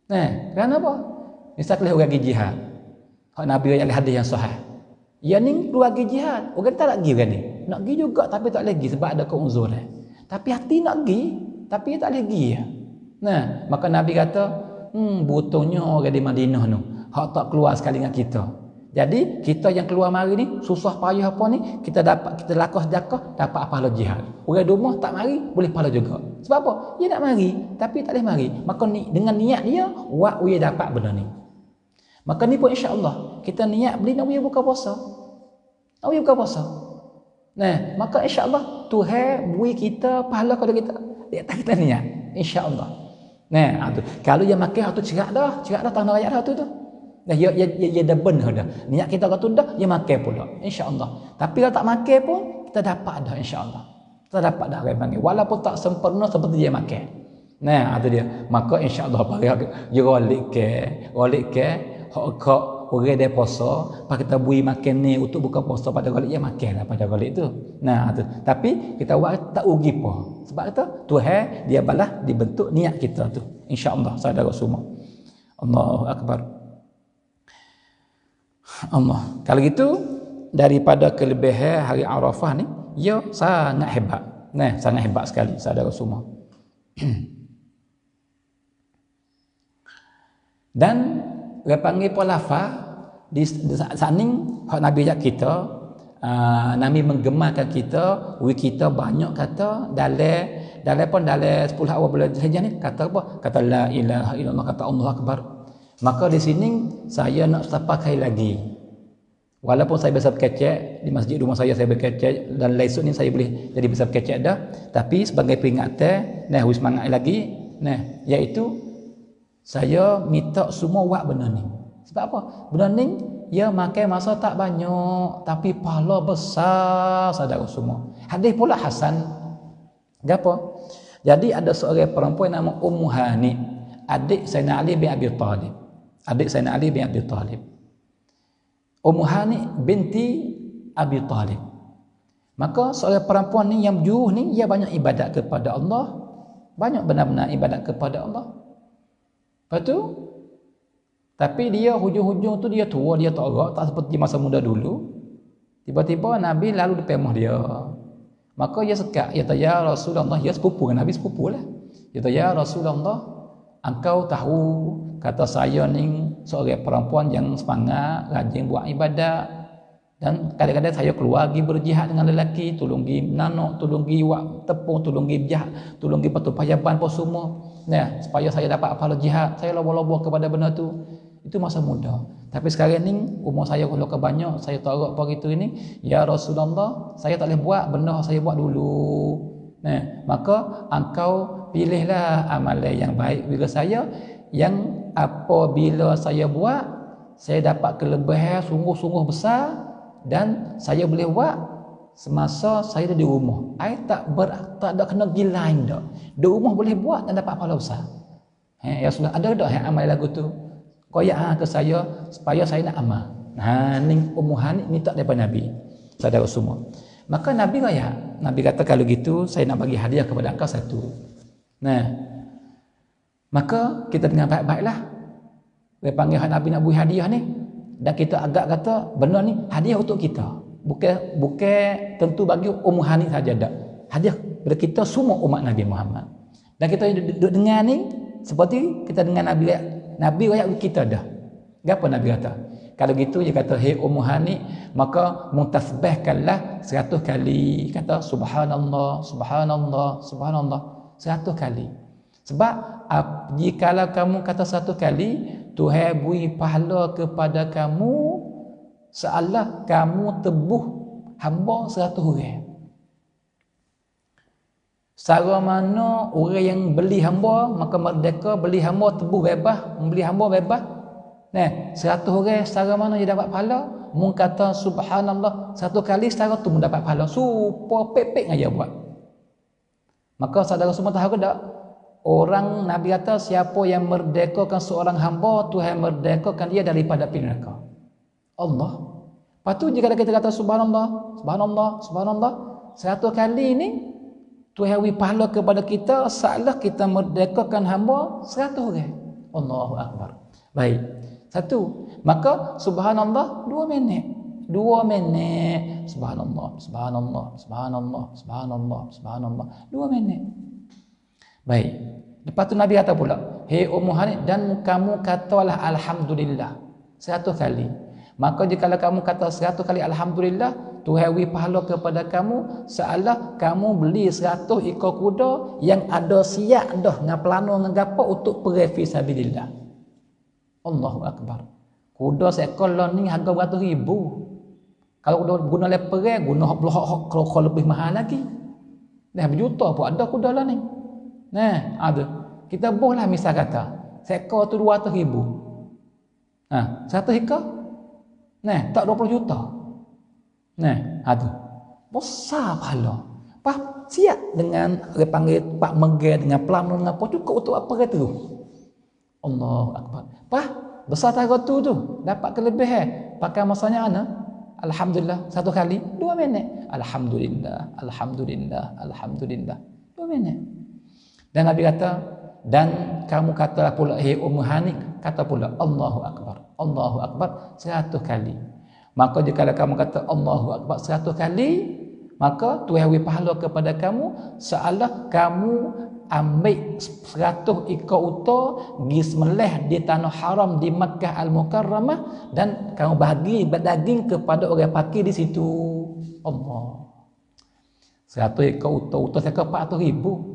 Nah, kerana apa? Misal kalau orang pergi jihad, hak Nabi yang hadis yang sahih. Ya ni keluar pergi jihad, orang tak nak pergi orang ni. Nak pergi juga tapi tak lagi sebab ada keuzuran. Tapi hati nak pergi, tapi tak lagi. Nah, maka Nabi kata, butuhnya orang di Madinah tu, hak tak keluar sekali dengan kita. Jadi kita yang keluar mari ni susah payah apa ni, kita lakukan sedekah dapat pahala jihad. Orang di rumah tak mari boleh pahala juga. Sebab apa? Dia nak mari tapi tak boleh mari. Maka ni dengan niat dia dia dapat benda ni. Maka ni pun insya-Allah kita niat beli nak buka puasa. Nak buka puasa. Nah, maka insya-Allah Tuhan beri kita pahala kepada kita di atas kita niat. Insya-Allah. Nah, tu. Kalau dia makan tu cerak dah tanah rakyat dah tu. Dah ya dah benar dah. Niat kita kata dah dia makan pula insya-Allah. Tapi kalau tak makan pun kita dapat dah insya-Allah. Kita dapat dah orang panggil walaupun tak sempurna seperti dia makan. Nah, itu dia. Maka insya-Allah dia rolik ke hak orang dia puasa, pak kita bui makan ni untuk buka puasa pada rolik dia makanlah pada rolik tu. Nah, tu. Tapi kita buat tak rugi apa. Sebab kata Tuhan dia balas dibentuk niat kita tu. Insya-Allah saudara semua. Allahu akbar. Allah. Kalau gitu daripada kelebihan hari Arafah ni, ia sangat hebat. Nah, sangat hebat sekali saudara semua. Dan dia panggil lafaz di saning hak Nabi ajak kita, Nabi menggemarkan kita, kita banyak kata dalam 10 awal bulan Zulhijjah ni kata apa? Kata la ilaha illallah, kata Allahu akbar. Maka di sini saya nak pakai lagi. Walaupun saya biasa berkecek di masjid rumah saya berkecek dan esok ni saya boleh jadi bisa berkecek dah, tapi sebagai peringatan harus semangat lagi, iaitu saya minta semua buat benda ni. Sebab apa? Benda ni ia makan masa tak banyak tapi pahala besar saudara semua. Hadis pula hasan. Gapo? Jadi ada seorang perempuan nama Ummu Hani, adik Sayyidina Ali bin Abi Thalib. Ummu Hani binti Abi Thalib. Maka seorang perempuan ni yang berjuh ni, ia banyak ibadat kepada Allah, banyak benar-benar ibadat kepada Allah. Lepas tu Tapi dia hujung-hujung tu dia tua, dia torak, tak seperti masa muda dulu. Tiba-tiba Nabi lalu dipemah dia. Maka dia sekat, dia kata, ya Rasulullah, dia sepupu dengan Nabi, sepupu lah. Dia kata, ya Rasulullah, engkau tahu kata saya ni seorang perempuan yang semangat, rajin buat ibadat, dan kadang-kadang saya keluar pergi berjihad dengan lelaki, tolong pergi menanuk, tolong pergi buat tepung, tolong pergi berjihad, tolong pergi patuh payaban apa semua. Nah, supaya saya dapat pahala jihad, saya lobo-lobo kepada benda tu. Itu masa muda. Tapi sekarang ni umur saya kalau ke banyak, saya tarik apa gitu ini, ya Rasulullah, saya tak boleh buat benda saya buat dulu. Nah, maka engkau pilihlah amalan yang baik bagi saya, yang apabila saya buat, saya dapat kelebihan sungguh-sungguh besar, dan saya boleh buat semasa saya ada di rumah. Tak ada kena gilain dah. Di rumah boleh buat dan dapat pahala besar. Ya sudah, ada dah yang amal lagu tu. Koyak ke saya supaya saya nak amal. Ni umuhan ni tak daripada Nabi. Saudara semua. Maka Nabi koyak. Nabi kata kalau gitu saya nak bagi hadiah kepada engkau satu. Nah, maka kita dengar baik-baiklah. Dia panggil Nabi nak bagi hadiah ni, dan kita agak kata benar ni hadiah untuk kita. Bukan tentu bagi umuhan ni saja dak. Hadiah kepada kita semua umat Nabi Muhammad. Dan kita duduk dengar ni seperti kita dengar Nabi ayat kita dah. Apa Nabi kata? Kalau gitu dia kata, hei Ummu Hani, maka mutasbihkanlah 100 kali. Kata subhanallah, subhanallah, subhanallah 100 kali. Sebab jikalau kamu kata 1 kali, Tuhan beri pahala kepada kamu seolah kamu tebuh hamba 100 orang. Secara mana orang yang beli hamba, maka merdeka, beli hamba tebuh bebas, membeli hamba bebas. Nah, 100 orang secara mana dia dapat pahala? Mun kata subhanallah 1 kali, secara tu mendapat pahala. Super pepek aja buat. Maka saudara semua tahu tak? Orang Nabi kata siapa yang merdekakan seorang hamba, Tuhan merdekakan dia daripada api neraka. Allah. Lepas tu jika kita kata subhanallah, subhanallah, subhanallah 100 kali ni, Tuhan beri pahala kepada kita seolah kita merdekakan hamba 100 orang. Allahu Akbar. Baik. 1. Maka subhanallah 2 minit. 2 minit. Subhanallah, subhanallah, subhanallah, subhanallah, subhanallah. 2 minit. Baik. Lepas tu Nabi kata pula, hei Ummu Hani, dan kamu katalah alhamdulillah 100 kali. Maka jika kamu kata 100 kali alhamdulillah, Tuhan beri pahala kepada kamu seolah kamu beli 100 ekor kuda yang ada siap dah dengan pelana dengan gapo untuk pergi fisabilillah. Allahu Akbar. Kuda seekor lah ni harga beratus ribu. Kalau kuda guna le pergi, guna kalau lebih mahal lagi. Dah berjuta pun ada kuda lah ni. Nah, ada. Kita bolehlah misal kata, seekor tu 200 ribu. 100 ekor. Nah, tak 20 juta. Nah, ada. Besar pahala. Pak siap dengan dia panggil Pak Megah dengan pelana dengan apa cukup untuk apa kata tu. Allahu Akbar. Pak besar tarat tu dapat kelebihan. Pakai masanya ana. Alhamdulillah 1 kali 2 minit. Alhamdulillah, alhamdulillah, alhamdulillah. 2 minit. Dan Nabi kata, dan kamu katalah pula, hei Ummu Hani, kata pula Allahu Akbar, Allahu Akbar 100 kali. Maka jika kamu kata Allahu Akbar 100 kali, maka Tuhan beri pahala kepada kamu seolah kamu ambil 100 ekor unta pergi sembelih di tanah haram di Makkah Al-Mukarramah, dan kamu bagi daging kepada orang fakir di situ. Allah. 100 ekor unta seekor 400 ribu.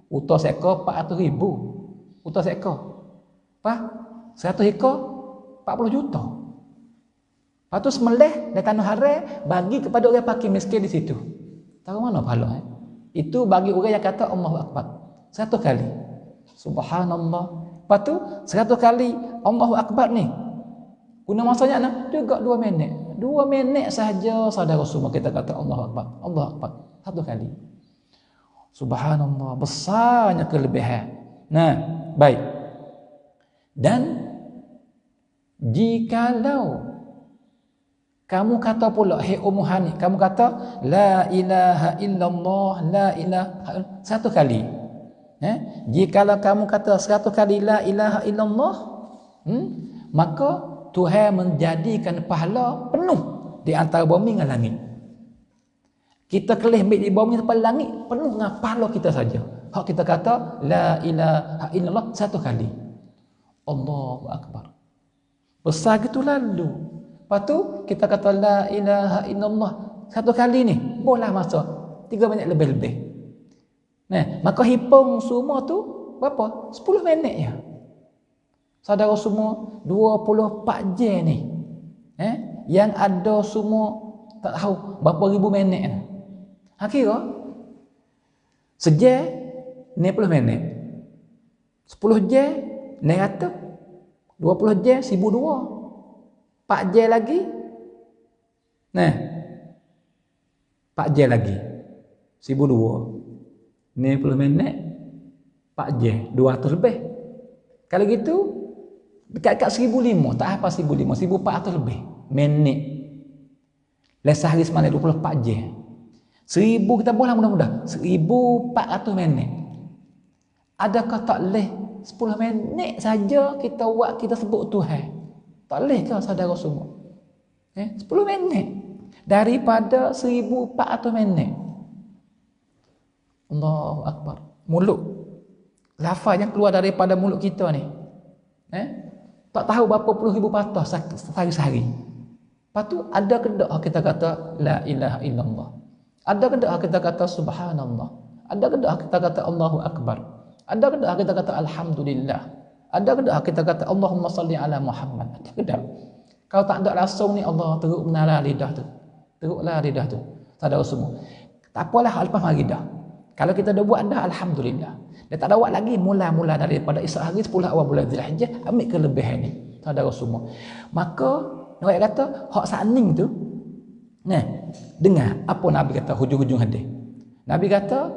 Unta seekor 400 ribu. Unta seekor. Apa? 100 ekor 40 juta. Lepas tu sembelih dari tanah haram bagi kepada orang fakir miskin di situ. Tahu mana pahala? Itu bagi orang yang kata Allahu Akbar 100 kali. Subhanallah. Lepas tu 100 kali Allahu Akbar ni. Guna masanya nah, juga 2 minit. 2 minit sahaja saudara semua kita kata Allahu Akbar. Allahu Akbar 1 kali. Subhanallah, besarnya kelebihan. Nah, baik. Dan jikalau kamu kata pula, hei Ummu Hani, kamu kata la ilaha illallah, la ilaha 100 kali. Jikalau kamu kata 100 kali la ilaha illallah, maka Tuhan menjadikan pahala penuh di antara bumi dengan langit. Kita kelih ambil di bumi sampai langit penuh dengan pahala kita saja. Hak kita kata la ilaha illallah satu kali. Allahu akbar. Besar gitu lalu. Lepas tu kita kata la ilaha illallah satu kali ni boleh masa 3 minit lebih-lebih. Nah, maka hitung semua tu berapa? 10 minit ya. Saudara semua 24 jam ni. Yang ada semua tak tahu berapa ribu minit. Kira sejam 90 minit. 10 jam 900. 20 jam 1,200. 4 jam lagi. Nah. 4 jam lagi. 1,200. 90 minit. 4 jam 200 lebih. Kalau gitu dekat-dekat 1,500, tak apa 1,500, 1,400 lebih minit. Lesah hari semalam 24 jam. 1,000 kita boleh mudah-mudah 1,400 minit. Adakah tak leh 10 minit saja kita buat kita sebut Tuhan? Tak leh ke saudara semua? 10 minit daripada 1,400 minit. Allahu akbar. Mulut lafaz yang keluar daripada mulut kita ni tak tahu berapa puluh ribu patah sehari-hari. Lepas tu ada kedak kita kata la ilaha illallah. Ada kedak kita kata subhanallah. Ada kedak kita kata Allahu akbar. Ada kedak kita kata alhamdulillah. Ada kedak kita kata Allahumma salli ala Muhammad. Ada kedak. Kalau tak ada langsung ni Allah teruk menara lidah tu. Teruklah lidah tu. Saudara semua. Tak apalah lepas mari dah. Kalau kita dah buat dah alhamdulillah. Dia tak ada buat lagi mula-mula daripada Isra hari 10 awal bulan Zulhijjah ambil kelebihan ni saudara semua. Maka orang kata hak saning tu dengar apa Nabi kata hujung-hujung hadis. Nabi kata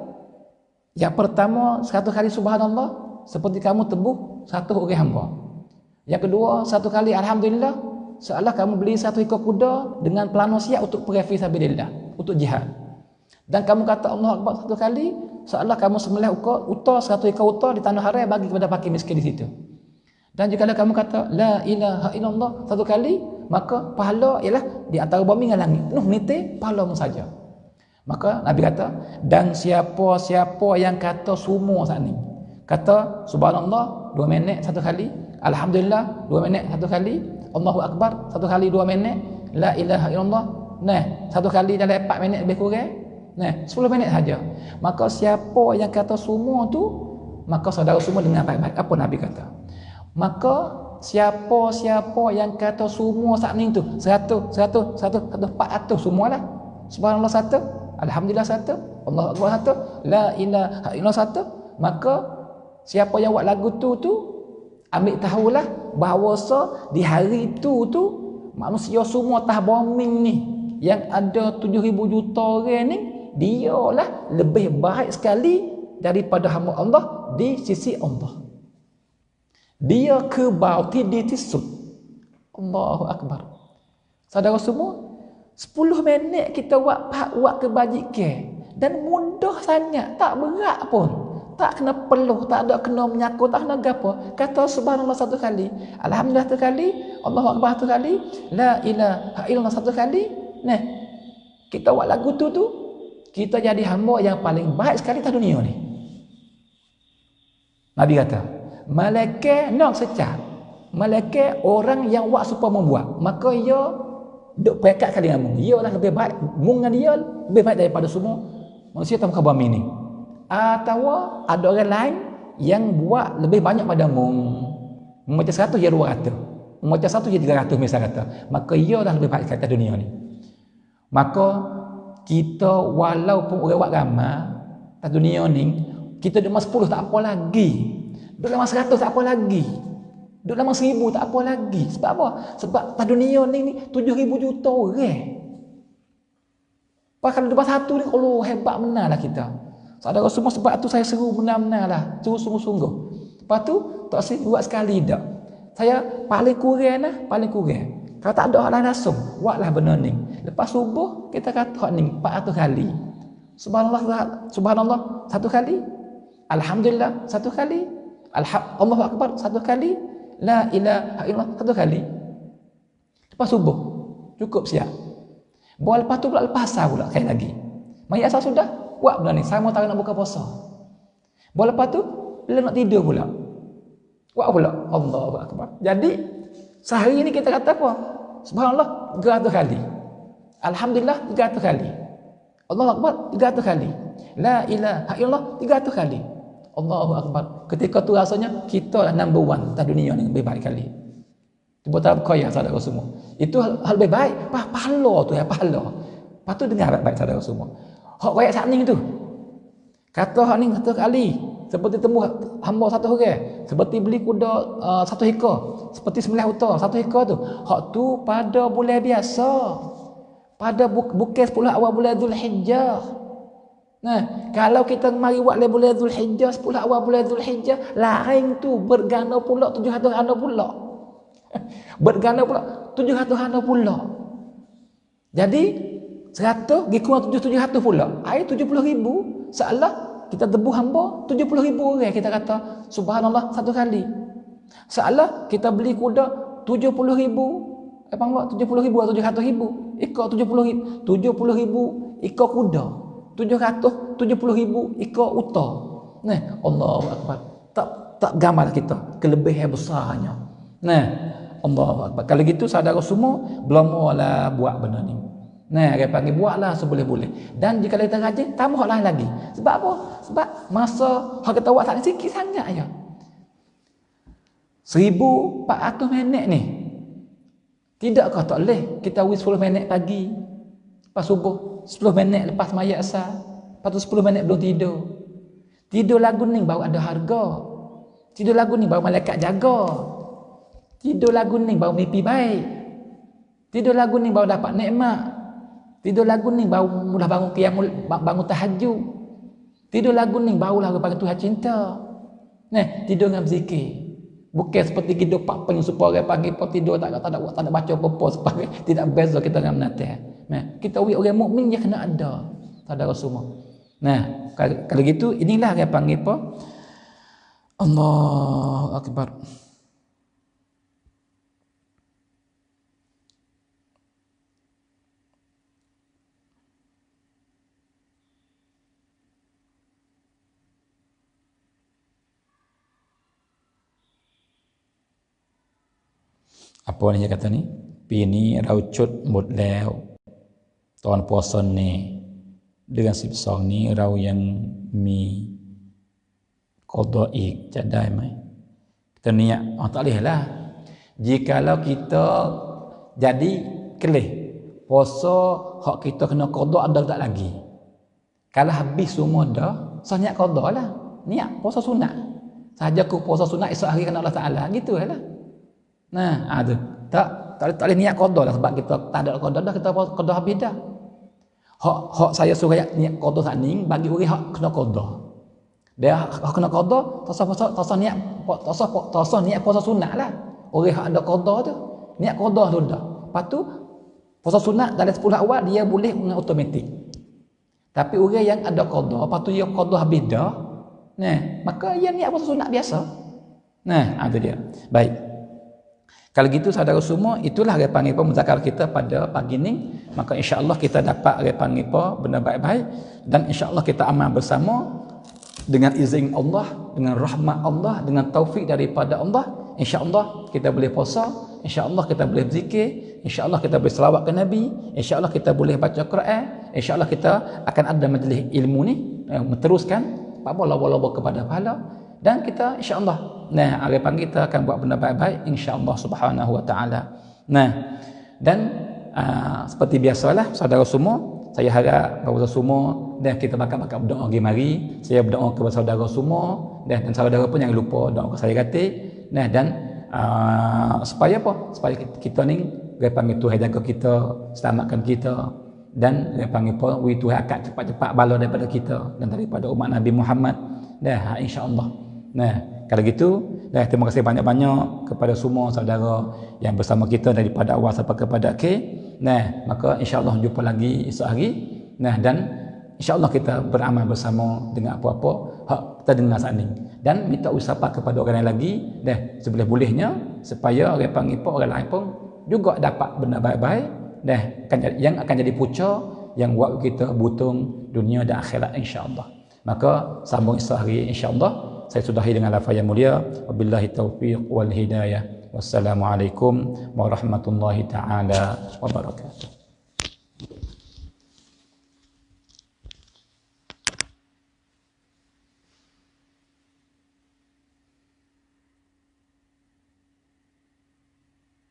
yang pertama 100 kali subhanallah seperti kamu tebuh 1 orang hamba. Yang kedua 1 kali alhamdulillah seolah kamu beli 1 ekor kuda dengan pelana siap untuk pergi fi sabilillah, untuk jihad. Dan kamu kata Allah Akbar 1 kali seolah kamu sembelih unta 1 ekor unta di tanah haram bagi kepada fakir miskin di situ. Dan jika kamu kata la ilaha illallah 1 kali, maka pahala ialah di antara bumi dengan langit. Nuh nite pahala saja. Maka Nabi kata, dan siapa-siapa yang kata semua saat ni, kata subhanallah 2 minit 1 kali, alhamdulillah 2 minit 1 kali, Allahu Akbar 1 kali 2 minit, la ilaha illallah 1 kali dalam 4 minit lebih kurang. 10 minit saja. Maka siapa yang kata semua tu, maka saudara semua dengar baik-baik apa Nabi kata. Maka siapa-siapa yang kata semua saat ni tu 100 400 semualah. Subhanallah 1, alhamdulillah 1, Allahu Akbar 1, la ilaha illallah 1, maka siapa yang buat lagu tu ambil tahulah bahawa di hari tu manusia semua atas bumi ni yang ada 7,000 juta orang ni, dialah lebih baik sekali daripada hamba Allah di sisi Allah. Dia kebauti di tisut. Allahu Akbar. Saudara semua, 10 minit kita buat kebajikan dan mudah sangat, tak berat pun. Tak kena peluh, tak ada kena menyakut, tak kena gapo. Kata subhanallah 1 kali, alhamdulillah 1 kali, Allahu Akbar 1 kali, la ilaha illallah 1 kali. Kita buat lagu tu kita jadi hamba yang paling baik sekali di dunia ni. Nabi kata, malaikat nak secah. Malaikat orang yang buat supaya membuat, maka ia duk pekat kali dengan mung. Ia lah lebih baik, mung dengan dia lebih baik daripada semua manusia dalam muka bumi ni. Atau ada orang lain yang buat lebih banyak pada mung. Macam 100 dia 200. Macam 1 dia 300 misal kata. Maka ia dah lebih baik sekali di dunia ni. Maka kita walaupun orang buat ramai di dunia ni, kita duduk dalam 10 tak apa lagi. Duduk dalam 100 tak apa lagi. Duduk dalam 1,000 tak apa lagi. Sebab apa? Sebab di dunia ni 7,000 juta orang. Kalau lepas 1 ni, Allah hebat menarlah kita. Saudara semua, sebab tu saya seru benar-benar lah. Seru sungguh-sungguh. Lepas tu, tak saya buat sekali tak. Saya paling kurang lah, paling kurang. Kalau tak ada hal lain langsung, buatlah benda ni. Lepas subuh, kita kata hak ni 400 kali. Subhanallah 1 kali. Alhamdulillah 1 kali. Allahu Akbar 1 kali. La ilaha illallah satu kali. Lepas subuh. Cukup siap. Bawa lepas tu pula lepas asar pula sekali lagi. Mari asar sudah, buat benda ni. Sama tak nak buka puasa. Bawa lepas tu, bila nak tidur pula. Buat pula. Allahu Akbar. Jadi, sehari ni kita kata apa? Subhanallah, 300 kali. Alhamdulillah, 300 kali. Allahu Akbar, 300 kali. La ilaha illallah, 300 kali. Allahu Akbar. Ketika tu rasanya, kita lah number one atas dunia ni lebih baik kali. Cuba tak berkaya saudara semua. Itu hal lebih baik. Pahala tu ya, pahala. Lepas tu dengar baik-baik saudara semua. Hak rakyat saat ni tu. Kata hak ni satu kali. Seperti temu hamba satu orang. Seperti beli kuda satu ekor. Seperti sembelih unta satu ekor tu. Hak tu pada bulan biasa. Pada bukan 10 awal bulan Zulhijjah. Nah, kalau kita mari buat bulan Zulhijjah, 10 awal bulan Zulhijjah, lain tu berganda pula 700 ganda pula. Berganda pula 700 ganda pula. Jadi 100 pergi kurang 700 pula. Air 70,000. Seolah kita debu hamba 70,000 orang kita kata subhanallah satu kali. Seolah kita beli kuda 70,000. Apa enggak 70,000 atau 700,000? Ikut 70,000 ikut kuda. 770,000 ikut unta. Nah, Allahu Akbar. Tak gambar kita kelebihan besarnya. Nah, Allahu Akbar. Kalau gitu saudara semua belumlah buat benda ni. Nah, dia panggil buatlah seboleh-boleh. Dan jika kita rajin, tambahlah lagi. Sebab apa? Sebab masa hak kita buat tak sikit sangat aja. 1400 minit ni. Tidakkah tak boleh kita wis 10 minit pagi lepas subuh, 10 minit lepas mayat asar, lepas tu 10 minit belum tidur. Tidur lagu ni baru ada harga. Tidur lagu ni baru malaikat jaga. Tidur lagu ni baru mimpi baik. Tidur lagu ni baru dapat nikmat. Tidur lagu ni baru mula bangun qiyamul, bangun tahajud. Tidur lagu ni barulah kepada Tuhan cinta. Nah, tidur dengan berzikir. Bukan seperti hidup apa yang supaya orang panggil pun tidur tak ada baca apa-apa supaya tidak beza kita dengan menatih. Nah, kita orang mukmin dia kena ada saudara semua. Nah, kalau gitu inilah dia panggil apa? Allahu Akbar. Apa ni dia kata ni? Pini raucutหมดแล้วตอนpuasa niเดือน 12นี้เรายังมีqada อีกจะได้ไหม Kita niat tak boleh lah. Jikalau kita jadi kelih puasa hak kita kena qada ada tak lagi. Kalau habis semua dah, so niat qada lah. Niat puasa sunat. Saja ku puasa sunat esok hari kena Allah Taala gitu lah. Nah, ada tak boleh niat qada lah sebab kita tak ada qada dah, kita qada habis dah. Hak saya suruh niat qada sat ni bagi orang hak kena qada. Dia hak kena qada tasa niat puasa sunat lah. Orang hak ada qada tu niat qada tu dah. Lepas tu puasa sunat dalam 10 awal dia boleh dengan automatik. Tapi orang yang ada qada, lepas tu dia qada habis dah. Nah, maka dia niat puasa sunat biasa. Nah, ada dia. Baik. Kalau gitu saudara semua, itulah dia panggil apa muzakarah kita pada pagi ni. Maka insya-Allah kita dapat dia panggil apa benda baik-baik dan insya-Allah kita amal bersama dengan izin Allah, dengan rahmat Allah, dengan taufik daripada Allah. Insya-Allah kita boleh puasa, insya-Allah kita boleh berzikir, insya-Allah kita boleh selawat ke Nabi, insya-Allah kita boleh baca Quran, insya-Allah kita akan ada majlis ilmu ni meneruskan apa kepada pahala. Dan kita insya-Allah hari pagi kita akan buat benda baik-baik insya-Allah subhanahu wa ta'ala. Nah, dan seperti biasalah saudara semua, saya harap bahawa semua dan kita bakal berdoa pagi mari. Saya berdoa kepada saudara semua dan saudara pun jangan lupa doa ke saya kata. Nah, dan supaya apa? Supaya kita ni dia panggil Tuhan jaga kita, selamatkan kita dan dia panggil apa? Tuhan akan cepat-cepat bala daripada kita dan daripada umat Nabi Muhammad. Dah insya-Allah. Nah, kalau gitu, terima kasih banyak-banyak kepada semua saudara yang bersama kita daripada awal sampai kepada akhir. Nah, maka insya-Allah jumpa lagi esok hari. Nah, dan insya-Allah kita beramal bersama dengan apa-apa hak kita dengar saat ni. Dan minta usaha kepada orang lain lagi dah sebelah bolehnya supaya orang panggil orang lain pun juga dapat benda baik-baik dah yang akan jadi punca yang buat kita butung dunia dan akhirat insya-Allah. Maka sambung sehari insya-Allah. Saya sudahi dengan lafaz yang mulia. Wabillahi taufiq wal hidayah. Wassalamualaikum warahmatullahi taala wabarakatuh.